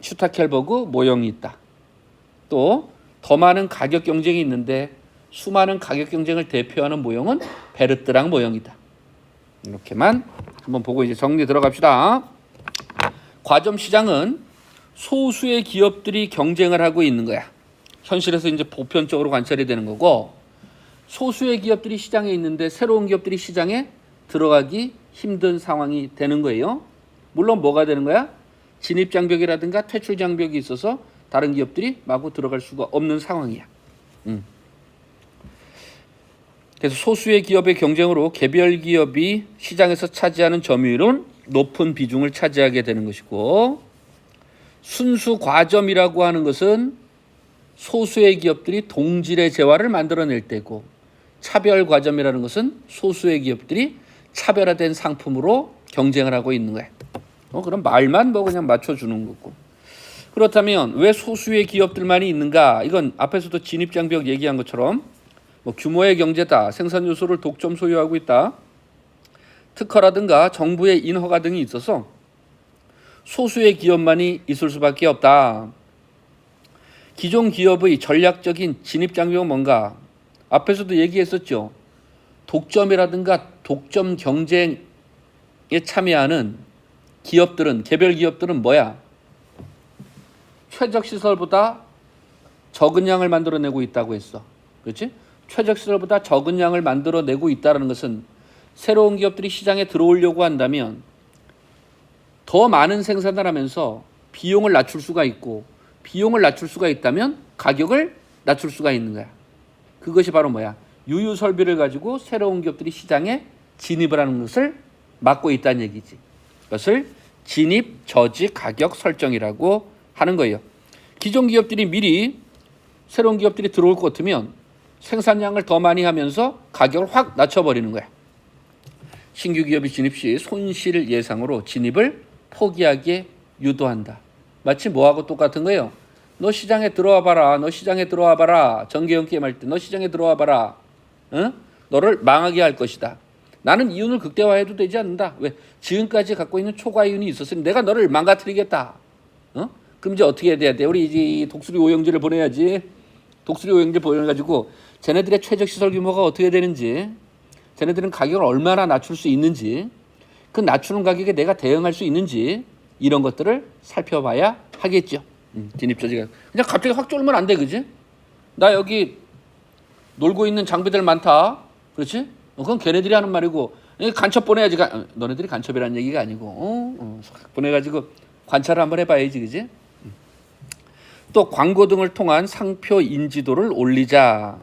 슈타켈버그 모형이 있다. 또 더 많은 가격 경쟁이 있는데 수많은 가격 경쟁을 대표하는 모형은 베르트랑 모형이다. 이렇게만 한번 보고 이제 정리 들어갑시다. 과점 시장은 소수의 기업들이 경쟁을 하고 있는 거야. 현실에서 이제 보편적으로 관찰이 되는 거고 소수의 기업들이 시장에 있는데 새로운 기업들이 시장에 들어가기 힘든 상황이 되는 거예요. 물론 뭐가 되는 거야? 진입 장벽이라든가 퇴출 장벽이 있어서 다른 기업들이 마구 들어갈 수가 없는 상황이야. 그래서 소수의 기업의 경쟁으로 개별 기업이 시장에서 차지하는 점유율은 높은 비중을 차지하게 되는 것이고 순수 과점이라고 하는 것은 소수의 기업들이 동질의 재화를 만들어낼 때고 차별 과점이라는 것은 소수의 기업들이 차별화된 상품으로 경쟁을 하고 있는 거야. 그럼 말만 뭐 그냥 맞춰주는 거고. 그렇다면 왜 소수의 기업들만이 있는가? 이건 앞에서도 진입장벽 얘기한 것처럼 뭐 규모의 경제다, 생산 요소를 독점 소유하고 있다, 특허라든가 정부의 인허가 등이 있어서 소수의 기업만이 있을 수밖에 없다. 기존 기업의 전략적인 진입장벽은 뭔가? 앞에서도 얘기했었죠. 독점이라든가 독점 경쟁에 참여하는 기업들은, 개별 기업들은 뭐야? 최적 시설보다 적은 양을 만들어내고 있다고 했어. 그렇지? 최적 시설보다 적은 양을 만들어내고 있다는 것은 새로운 기업들이 시장에 들어오려고 한다면 더 많은 생산을 하면서 비용을 낮출 수가 있고 비용을 낮출 수가 있다면 가격을 낮출 수가 있는 거야. 그것이 바로 뭐야? 유유 설비를 가지고 새로운 기업들이 시장에 진입을 하는 것을 막고 있다는 얘기지. 그것을 진입 저지 가격 설정이라고 하는 거예요. 기존 기업들이 미리 새로운 기업들이 들어올 것 같으면 생산량을 더 많이 하면서 가격을 확 낮춰버리는 거야. 신규 기업이 진입 시 손실 예상으로 진입을 포기하게 유도한다. 마치 뭐하고 똑같은 거예요. 너 시장에 들어와 봐라. 너 시장에 들어와 봐라. 전개형 게임 할 때 너 시장에 들어와 봐라. 너를 망하게 할 것이다. 나는 이윤을 극대화해도 되지 않는다. 왜? 지금까지 갖고 있는 초과 이윤이 있었으니 내가 너를 망가뜨리겠다. 그럼 이제 어떻게 해야 돼? 우리 이제 독수리 오형제를 보내야지. 독수리 오형제 보내가지고 쟤네들의 최적 시설 규모가 어떻게 되는지, 쟤네들은 가격을 얼마나 낮출 수 있는지, 그 낮추는 가격에 내가 대응할 수 있는지 이런 것들을 살펴봐야 하겠죠. 진입저지가 그냥 갑자기 확 쫄면 안 돼, 그지? 나 여기 놀고 있는 장비들 많다, 그렇지? 그건 걔네들이 하는 말이고 간첩 보내야지. 너네들이 간첩이라는 얘기가 아니고 보내가지고 관찰을 한번 해봐야지, 그지? 또 광고 등을 통한 상표 인지도를 올리자.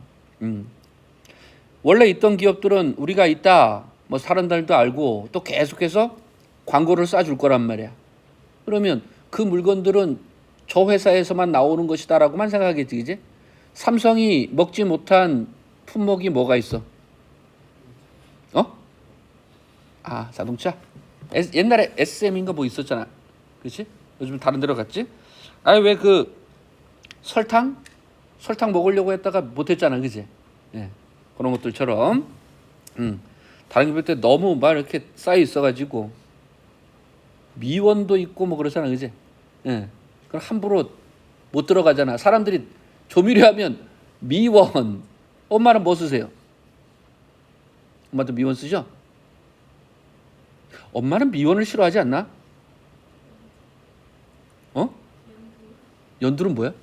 원래 있던 기업들은 우리가 있다, 뭐 사람들도 알고 또 계속해서 광고를 쏴줄 거란 말이야. 그러면 그 물건들은 저 회사에서만 나오는 것이다라고만 생각하겠지, 그지? 삼성이 먹지 못한 품목이 뭐가 있어? 자동차? 옛날에 SM인가 뭐 있었잖아, 그렇지? 요즘 다른 데로 갔지? 왜 그 설탕 먹으려고 했다가 못했잖아, 그지? 예, 그런 것들처럼 다른 교회 때 너무 막 이렇게 쌓여 있어가지고 미원도 있고 뭐 그러잖아, 그지? 예. 그럼 함부로 못 들어가잖아. 사람들이 조미료하면 미원. 엄마는 뭐 쓰세요? 엄마도 미원 쓰죠? 엄마는 미원을 싫어하지 않나? 어? 연두는 뭐야?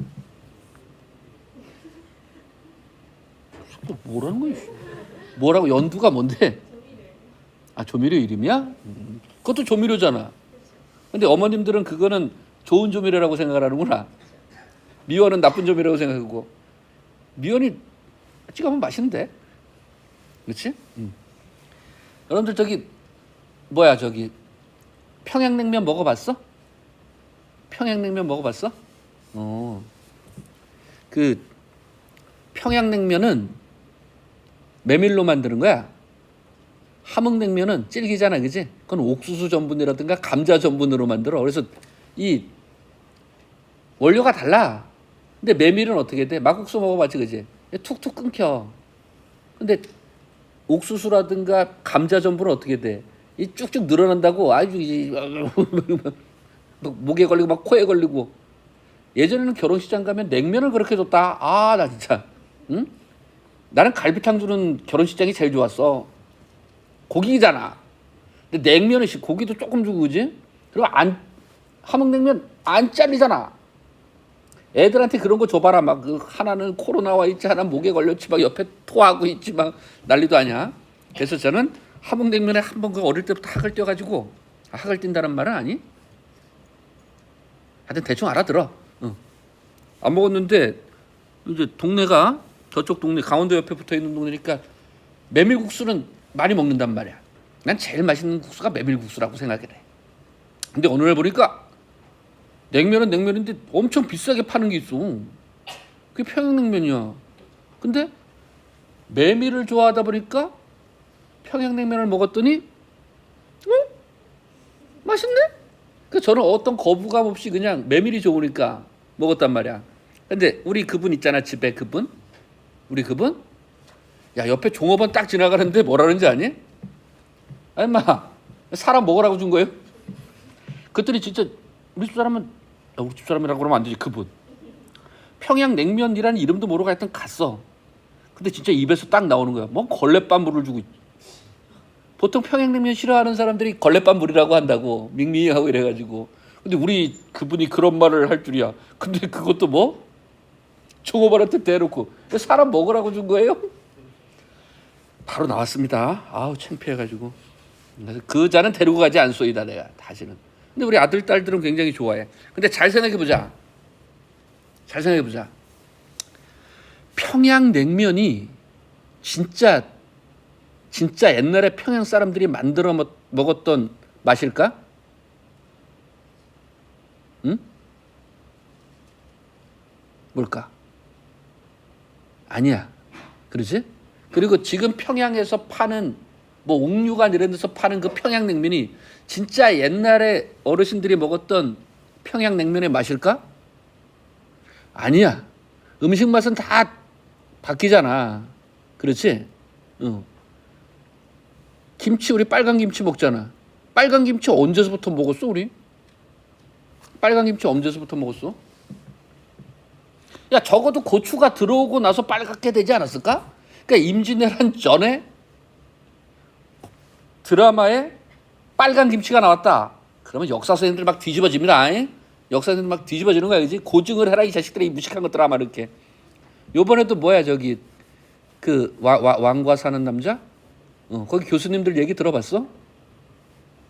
뭐라는 거야? 뭐라고? 연두가 뭔데? 아, 조미료 이름이야? 그것도 조미료잖아. 근데 어머님들은 그거는 좋은 조미료라고 생각을 하는구나. 미원은 나쁜 조미료라고 생각하고. 미원이 찍으면 맛있는데, 그렇지? 여러분들 저기 뭐야 저기 평양냉면 먹어봤어? 평양냉면 먹어봤어? 그 평양냉면은 메밀로 만드는 거야. 함흥냉면은 질기잖아, 그지? 그건 옥수수 전분이라든가 감자 전분으로 만들어. 그래서 이 원료가 달라. 근데 메밀은 어떻게 돼? 막국수 먹어봤지, 그지? 툭툭 끊겨. 근데 옥수수라든가 감자 전분은 어떻게 돼? 이 쭉쭉 늘어난다고 아주 목에 걸리고 막 코에 걸리고. 예전에는 결혼식장 가면 냉면을 그렇게 줬다. 아, 나 진짜. 응? 나는 갈비탕 주는 결혼식장이 제일 좋았어. 고기잖아. 근데 냉면은 고기도 조금 주고, 그지? 그리고 함흥냉면 안 잘리잖아. 애들한테 그런 거 줘봐라. 막 그 하나는 코로나 와 있지, 하나 목에 걸렸지, 막 옆에 토하고 있지, 막 난리도 아니야. 그래서 저는 함흥냉면에 한번 그 어릴 때부터 학을 띄어가지고, 학을 띈다는 말은 아니? 하여튼 대충 알아들어. 안 먹었는데 이제 동네가 저쪽 동네 강원도 옆에 붙어 있는 동네니까 메밀국수는 많이 먹는단 말이야. 난 제일 맛있는 국수가 메밀국수라고 생각을 해. 근데 어느 날 보니까 냉면은 냉면인데 엄청 비싸게 파는 게 있어. 그게 평양냉면이야. 근데 메밀을 좋아하다 보니까 평양냉면을 먹었더니 맛있네? 그 저는 어떤 거부감 없이 그냥 메밀이 좋으니까 먹었단 말이야. 근데 우리 그분 있잖아, 집에 그분. 우리 그분? 야, 옆에 종업원 딱 지나가는데 뭐라는지 아니? 아니, 마 사람 먹으라고 준 거예요? 그랬더니 진짜 우리 집 사람은, 우리 집 사람이라고 그러면 안 되지, 그분. 평양냉면이라는 이름도 모르고 하여튼 갔어. 근데 진짜 입에서 딱 나오는 거야. 뭐 걸레밥물을 주고. 보통 평양냉면 싫어하는 사람들이 걸레밥물이라고 한다고 밍밍하고 이래가지고. 근데 우리 그분이 그런 말을 할 줄이야. 근데 그것도 뭐 종업원한테 대놓고 사람 먹으라고 준 거예요? 바로 나왔습니다. 아우, 창피해가지고. 그래서 그 자는 데리고 가지 않소이다, 내가 다시는. 근데 우리 아들 딸들은 굉장히 좋아해. 근데 잘 생각해보자. 잘 생각해보자. 평양냉면이 진짜 옛날에 평양 사람들이 만들어 먹었던 맛일까? 응? 뭘까? 아니야. 그러지? 그리고 지금 평양에서 파는 뭐 옥류관 이런 데서 파는 그 평양냉면이 진짜 옛날에 어르신들이 먹었던 평양냉면의 맛일까? 아니야. 음식 맛은 다 바뀌잖아. 그렇지? 김치, 우리 빨간 김치 먹잖아. 빨간 김치 언제서부터 먹었어, 우리? 빨간 김치 언제서부터 먹었어? 야, 적어도 고추가 들어오고 나서 빨갛게 되지 않았을까? 그러니까 임진왜란 전에 드라마에 빨간 김치가 나왔다. 그러면 역사 선생님들 막 뒤집어집니다. 역사 선생님들 막 뒤집어지는 거야, 그지? 고증을 해라 이 자식들이, 이 무식한 것들아, 막 이렇게. 요번에도 뭐야, 저기 그 왕과 사는 남자? 거기 교수님들 얘기 들어봤어?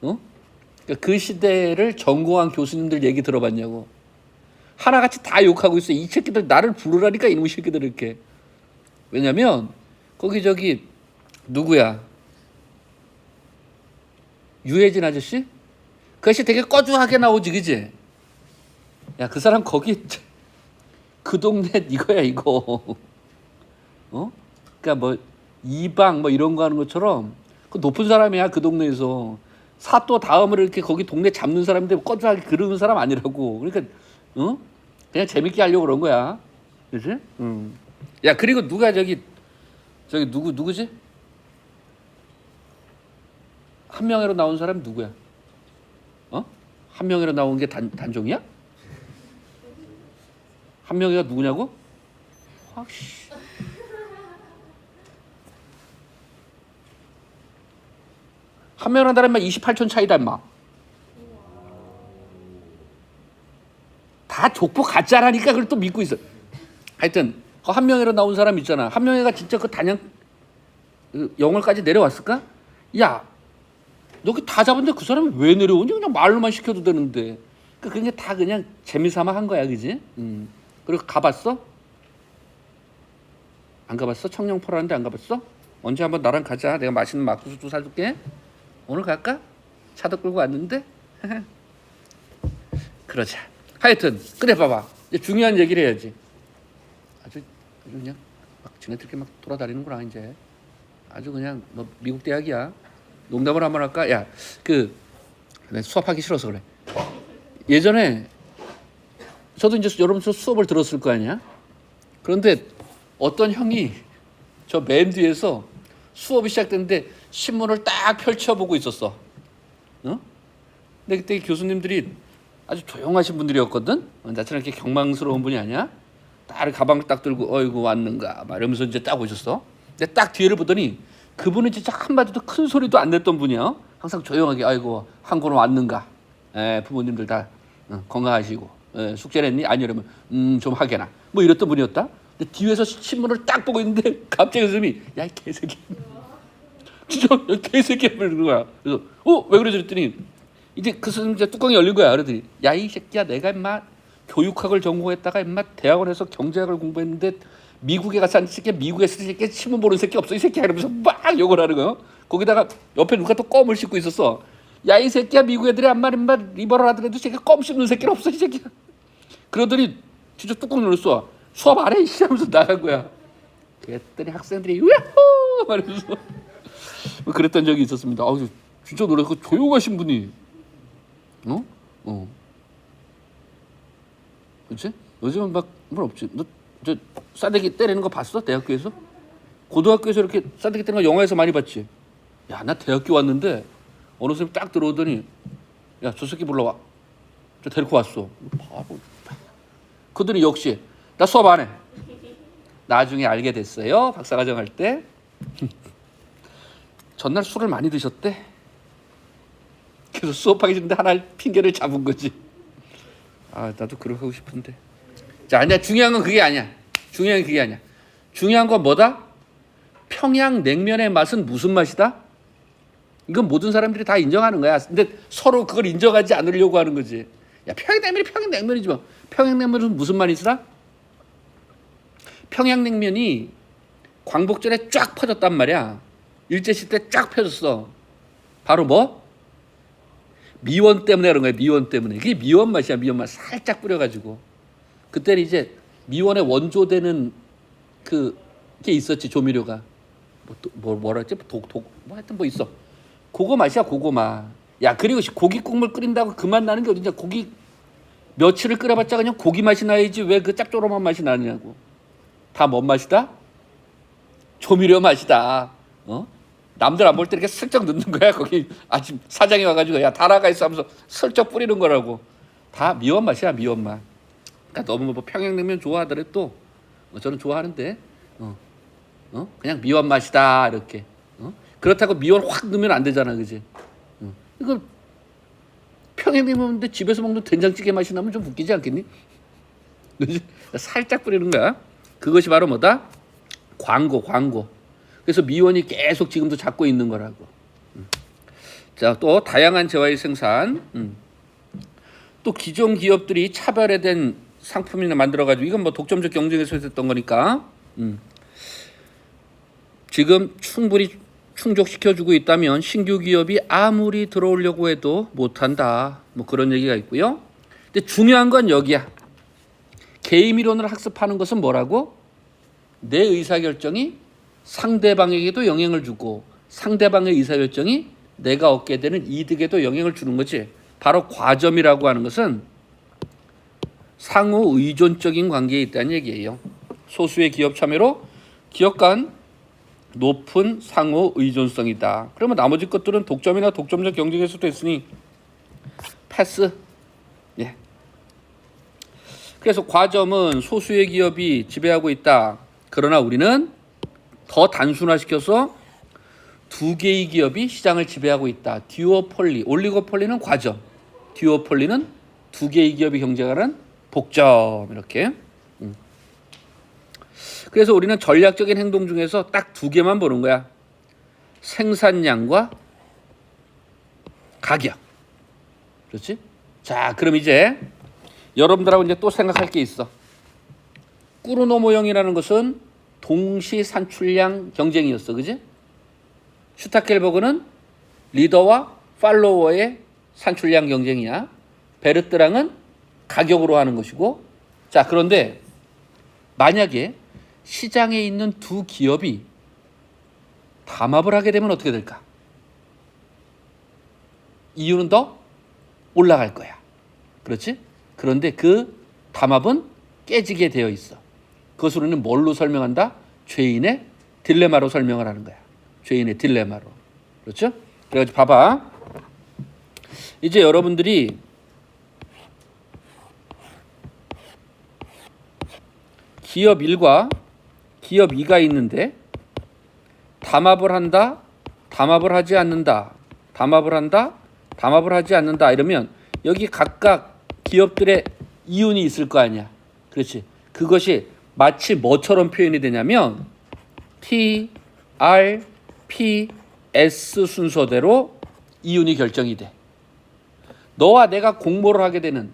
그러니까 그 시대를 전공한 교수님들 얘기 들어봤냐고. 하나같이 다 욕하고 있어. 이 새끼들 나를 부르라니까, 이놈의 새끼들 이렇게. 왜냐면 거기 저기 누구야? 유해진 아저씨? 그 아저씨 되게 꺼주하게 나오지, 그지? 야, 그 사람 거기 그 동네 이거야, 이거. 그러니까 뭐 이방 뭐 이런 거 하는 것처럼 그 높은 사람이야, 그 동네에서. 사또 다음을 이렇게 거기 동네 잡는 사람인데 꺼주하게 그러는 사람 아니라고. 그러니까 그냥 재밌게 하려고 그런 거야, 그렇지? 야, 그리고 누가 저기 누구지? 한 명으로 나온 사람이 누구야? 한 명으로 나온 게 단종이야? 한 명이가 누구냐고? 아씨. 한 명이란 사람이 28촌 차이다 임마. 다 족보 가짜라니까 그걸 또 믿고 있어. 하여튼 그 한 명으로 나온 사람 있잖아. 한 명이가 진짜 그 단양 영월까지 내려왔을까? 야, 너 다 잡았는데 그 사람이 왜 내려오니? 그냥 말로만 시켜도 되는데. 그게 다 그냥 재미삼아 한 거야, 그지? 그리고 가봤어? 안 가봤어? 청룡포라는데 안 가봤어? 언제 한번 나랑 가자. 내가 맛있는 막국수도 사줄게. 오늘 갈까? 차도 끌고 왔는데. 그러자. 하여튼 그래 봐봐. 이제 중요한 얘기를 해야지. 아주 그냥 막 지네들끼리 막 돌아다니는구나 이제. 아주 그냥 뭐 미국 대학이야. 농담을 한번 할까? 야, 내가 수업하기 싫어서 그래. 예전에 저도 이제 여러분 수업을 들었을 거 아니야? 그런데 어떤 형이 저 맨 뒤에서 수업이 시작됐는데 신문을 딱 펼쳐보고 있었어. 근데 그때 교수님들이 아주 조용하신 분들이었거든. 나처럼 이렇게 경망스러운 분이 아니야. 딱 가방을 딱 들고 어이구 왔는가 막 이러면서 이제 딱 오셨어. 근데 딱 뒤를 보더니 그분은 진짜 한마디도 큰 소리도 안 냈던 분이야. 항상 조용하게 아이고 한국은 왔는가. 부모님들 다 건강하시고 숙제를 했니? 아니 이러면 좀 하게나 뭐 이랬던 분이었다. 근데 뒤에서 신문을 딱 보고 있는데 갑자기 선생님이 야 이 개새끼 진짜 야 개새끼야 이러는 거야. 그래서 왜 그러지 그랬더니 이제 그 선생님 이제 뚜껑이 열린 거야. 그러더니 야 이 새끼야 내가 임마 교육학을 전공했다가 임마 대학원에서 경제학을 공부했는데 미국에 가서 앉은 새끼 미국에서 새끼 신문 보는 새끼 없어 이 새끼야 이러면서 막 욕을 하는 거예요. 거기다가 옆에 누가 또 껌을 씹고 있었어. 야 이 새끼야 미국 애들이 한 마리 인마 리버럴 하더라도 새끼 껌 씹는 새끼는 없어 이 새끼야. 그러더니 진짜 뚜껑 열었어. 수업 안 해 이씨 하면서 나간 거야. 그랬더니 학생들이 우야호 말하면서 그랬던 적이 있었습니다. 아우 진짜 놀라서 조용하신 분이 그렇지? 요즘은 막 뭐 없지. 너 저 싸대기 때리는 거 봤어? 대학교에서? 고등학교에서 이렇게 싸대기 때리는 거 영화에서 많이 봤지? 야, 나 대학교 왔는데 어느 선생님 딱 들어오더니 야, 저 새끼 불러와. 저 데리고 왔어. 바보. 그들이 역시 나 수업 안 해. 나중에 알게 됐어요. 박사과정 할 때. 전날 술을 많이 드셨대. 그래서 수업하기 전에 하나 핑계를 잡은 거지. 아, 나도 그러고 하고 싶은데. 자, 근데 중요한 건 그게 아니야. 중요한 건 그게 아니야. 중요한 건 뭐다? 평양냉면의 맛은 무슨 맛이다? 이건 모든 사람들이 다 인정하는 거야. 근데 서로 그걸 인정하지 않으려고 하는 거지. 야, 평양냉면이 평양냉면이지 뭐. 평양냉면은 무슨 맛이더라? 평양냉면이 광복절에 쫙 퍼졌단 말이야. 일제시대 때 쫙 펴졌어. 바로 뭐? 미원 때문에 그런 거야. 미원 때문에. 그게 미원 맛이야. 미원 맛 살짝 뿌려가지고. 그때는 이제 미원의 원조되는 그게 있었지. 조미료가 뭐라 했지? 뭐 하여튼 뭐 있어. 그거 맛이야. 그거 맛. 야, 그리고 고기 국물 끓인다고 그 맛 나는 게 어디냐. 고기 며칠을 끓여봤자 그냥 고기 맛이 나야지 왜 그 짭조름한 맛이 나느냐고. 다 뭔 맛이다? 조미료 맛이다. 남들 안 볼 때 이렇게 슬쩍 넣는 거야. 거기 아침 사장이 와가지고 야 달아가 있어 하면서 슬쩍 뿌리는 거라고. 다 미원 맛이야. 미원 맛. 그러니까 너무 뭐 평양냉면 좋아하더라도 저는 좋아하는데 그냥 미원 맛이다 이렇게. 그렇다고 미원 확 넣으면 안 되잖아, 그지? 이거 평양냉면인데 집에서 먹는 된장찌개 맛이 나면 좀 웃기지 않겠니? 그지? 살짝 뿌리는 거야. 그것이 바로 뭐다? 광고. 그래서 미원이 계속 지금도 잡고 있는 거라고. 자, 또 다양한 재화의 생산. 또 기존 기업들이 차별화된 상품이나 만들어가지고 이건 뭐 독점적 경쟁에서 했던 거니까 지금 충분히 충족시켜주고 있다면 신규 기업이 아무리 들어오려고 해도 못한다. 뭐 그런 얘기가 있고요. 근데 중요한 건 여기야. 개임 이론을 학습하는 것은 뭐라고? 내 의사결정이 상대방에게도 영향을 주고 상대방의 의사결정이 내가 얻게 되는 이득에도 영향을 주는 거지. 바로 과점이라고 하는 것은 상호 의존적인 관계에 있다는 얘기예요. 소수의 기업 참여로 기업 간 높은 상호 의존성이다. 그러면 나머지 것들은 독점이나 독점적 경쟁일 수도 있으니 패스. 예. 그래서 과점은 소수의 기업이 지배하고 있다. 그러나 우리는 더 단순화시켜서 두 개의 기업이 시장을 지배하고 있다. 듀오폴리, 올리고폴리는 과점, 듀오폴리는 두 개의 기업이 경쟁하는 독점. 이렇게. 그래서 우리는 전략적인 행동 중에서 딱 두 개만 보는 거야. 생산량과 가격. 그렇지? 자, 그럼 이제 여러분들하고 이제 또 생각할 게 있어. 꾸르노 모형이라는 것은 동시 산출량 경쟁이었어. 그지? 슈타켈버그는 리더와 팔로워의 산출량 경쟁이야. 베르트랑은 가격으로 하는 것이고. 자, 그런데 만약에 시장에 있는 두 기업이 담합을 하게 되면 어떻게 될까? 이유는 더 올라갈 거야. 그렇지? 그런데 그 담합은 깨지게 되어 있어. 그것을 우리는 뭘로 설명한다? 죄인의 딜레마로 설명을 하는 거야. 죄인의 딜레마로. 그렇죠? 그래가지고 봐봐. 이제 여러분들이 기업 1과 기업 2가 있는데 담합을 한다, 담합을 하지 않는다, 담합을 한다, 담합을 하지 않는다 이러면 여기 각각 기업들의 이윤이 있을 거 아니야. 그렇지? 그것이 마치 뭐처럼 표현이 되냐면 T, R, P, S 순서대로 이윤이 결정이 돼. 너와 내가 공모를 하게 되는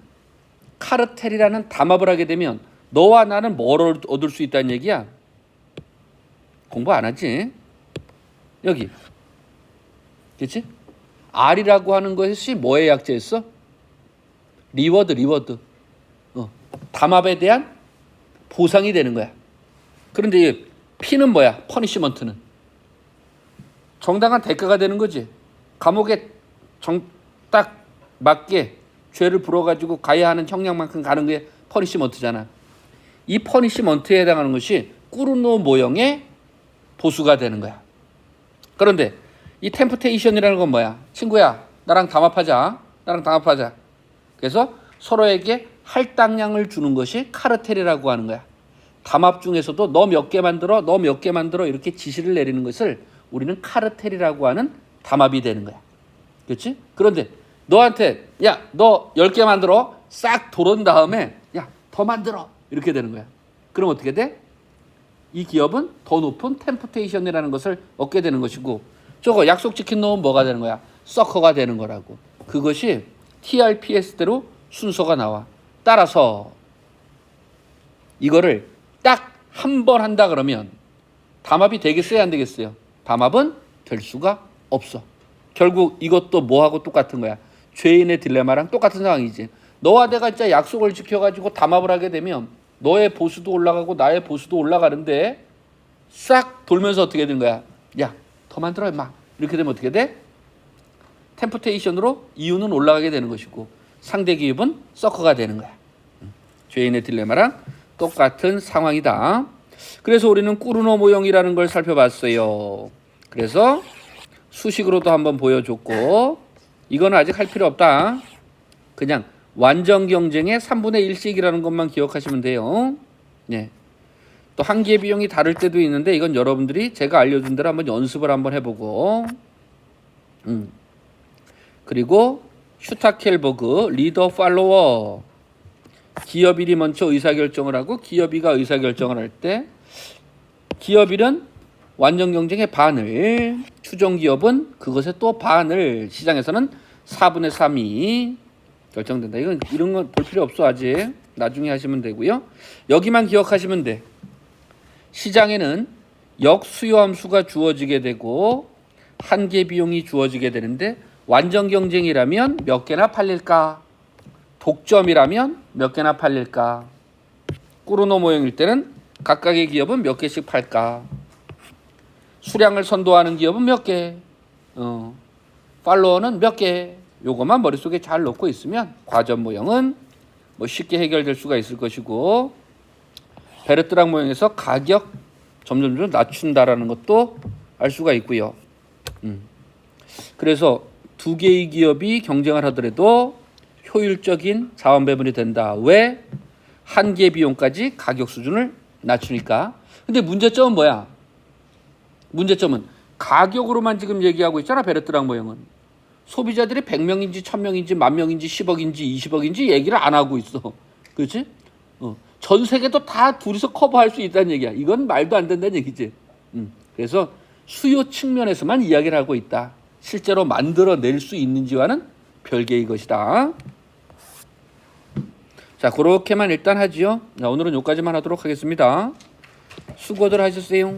카르텔이라는 담합을 하게 되면 너와 나는 뭘 얻을 수 있다는 얘기야? 공부 안 하지? 여기. 그렇지? R이라고 하는 것이 뭐의 약자였어? 리워드. 담합에 대한 보상이 되는 거야. 그런데 P는 뭐야? 퍼니시먼트는. 정당한 대가가 되는 거지. 감옥에 딱 맞게 죄를 불어가지고 가야 하는 형량만큼 가는 게 퍼니시먼트잖아. 이 퍼니시먼트에 해당하는 것이 꾸르노 모형의 보수가 되는 거야. 그런데 이 템프테이션이라는 건 뭐야? 친구야, 나랑 담합하자. 그래서 서로에게 할당량을 주는 것이 카르텔이라고 하는 거야. 담합 중에서도 너 몇 개 만들어 이렇게 지시를 내리는 것을 우리는 카르텔이라고 하는 담합이 되는 거야. 그렇지? 그런데 너한테 야, 너 10개 만들어 싹 도른 다음에 야, 더 만들어 이렇게 되는 거야. 그럼 어떻게 돼? 이 기업은 더 높은 템프테이션이라는 것을 얻게 되는 것이고 저거 약속 지킨 놈은 뭐가 되는 거야? 서커가 되는 거라고. 그것이 TRPS대로 순서가 나와. 따라서 이거를 딱 한 번 한다 그러면 담합이 되겠어요? 안 되겠어요? 담합은 될 수가 없어. 결국 이것도 뭐하고 똑같은 거야? 죄인의 딜레마랑 똑같은 상황이지. 너와 내가 진짜 약속을 지켜가지고 담합을 하게 되면 너의 보수도 올라가고 나의 보수도 올라가는데 싹 돌면서 어떻게 되는 거야? 야, 더 만들어 임마. 이렇게 되면 어떻게 돼? 템프테이션으로 이윤은 올라가게 되는 것이고 상대 기업은 서커가 되는 거야. 죄인의 딜레마랑 똑같은 상황이다. 그래서 우리는 꾸르노 모형이라는 걸 살펴봤어요. 그래서 수식으로도 한번 보여줬고 이거는 아직 할 필요 없다. 그냥 완전 경쟁의 3분의 1씩이라는 것만 기억하시면 돼요. 네. 또 한 개의 비용이 다를 때도 있는데 이건 여러분들이 제가 알려준 대로 한번 연습을 한번 해보고 그리고 슈타켈버그 리더 팔로워 기업 1이 먼저 의사결정을 하고 기업 2가 의사결정을 할 때 기업 1은 완전 경쟁의 반을 추종 기업은 그것의 또 반을 시장에서는 4분의 3이 결정된다. 이런 건 볼 필요 없어. 아직 나중에 하시면 되고요. 여기만 기억하시면 돼. 시장에는 역수요 함수가 주어지게 되고 한계 비용이 주어지게 되는데 완전 경쟁이라면 몇 개나 팔릴까? 독점이라면 몇 개나 팔릴까? 꾸르노 모형일 때는 각각의 기업은 몇 개씩 팔까? 수량을 선도하는 기업은 몇 개? 팔로워는 몇 개? 요것만 머릿속에 잘 넣고 있으면 과점 모형은 뭐 쉽게 해결될 수가 있을 것이고 베르트랑 모형에서 가격 점점 낮춘다라는 것도 알 수가 있고요. 그래서 두 개의 기업이 경쟁을 하더라도 효율적인 자원 배분이 된다. 왜? 한 개 비용까지 가격 수준을 낮추니까. 근데 문제점은 뭐야? 문제점은 가격으로만 지금 얘기하고 있잖아. 베르트랑 모형은. 소비자들이 100명인지 1000명인지 10,000명인지 10억인지 20억인지 얘기를 안 하고 있어. 그렇지? 전 세계도 다 둘이서 커버할 수 있다는 얘기야. 이건 말도 안 된다는 얘기지. 그래서 수요 측면에서만 이야기를 하고 있다. 실제로 만들어낼 수 있는지와는 별개의 것이다. 자, 그렇게만 일단 하지요. 자, 오늘은 여기까지만 하도록 하겠습니다. 수고들 하셨어요.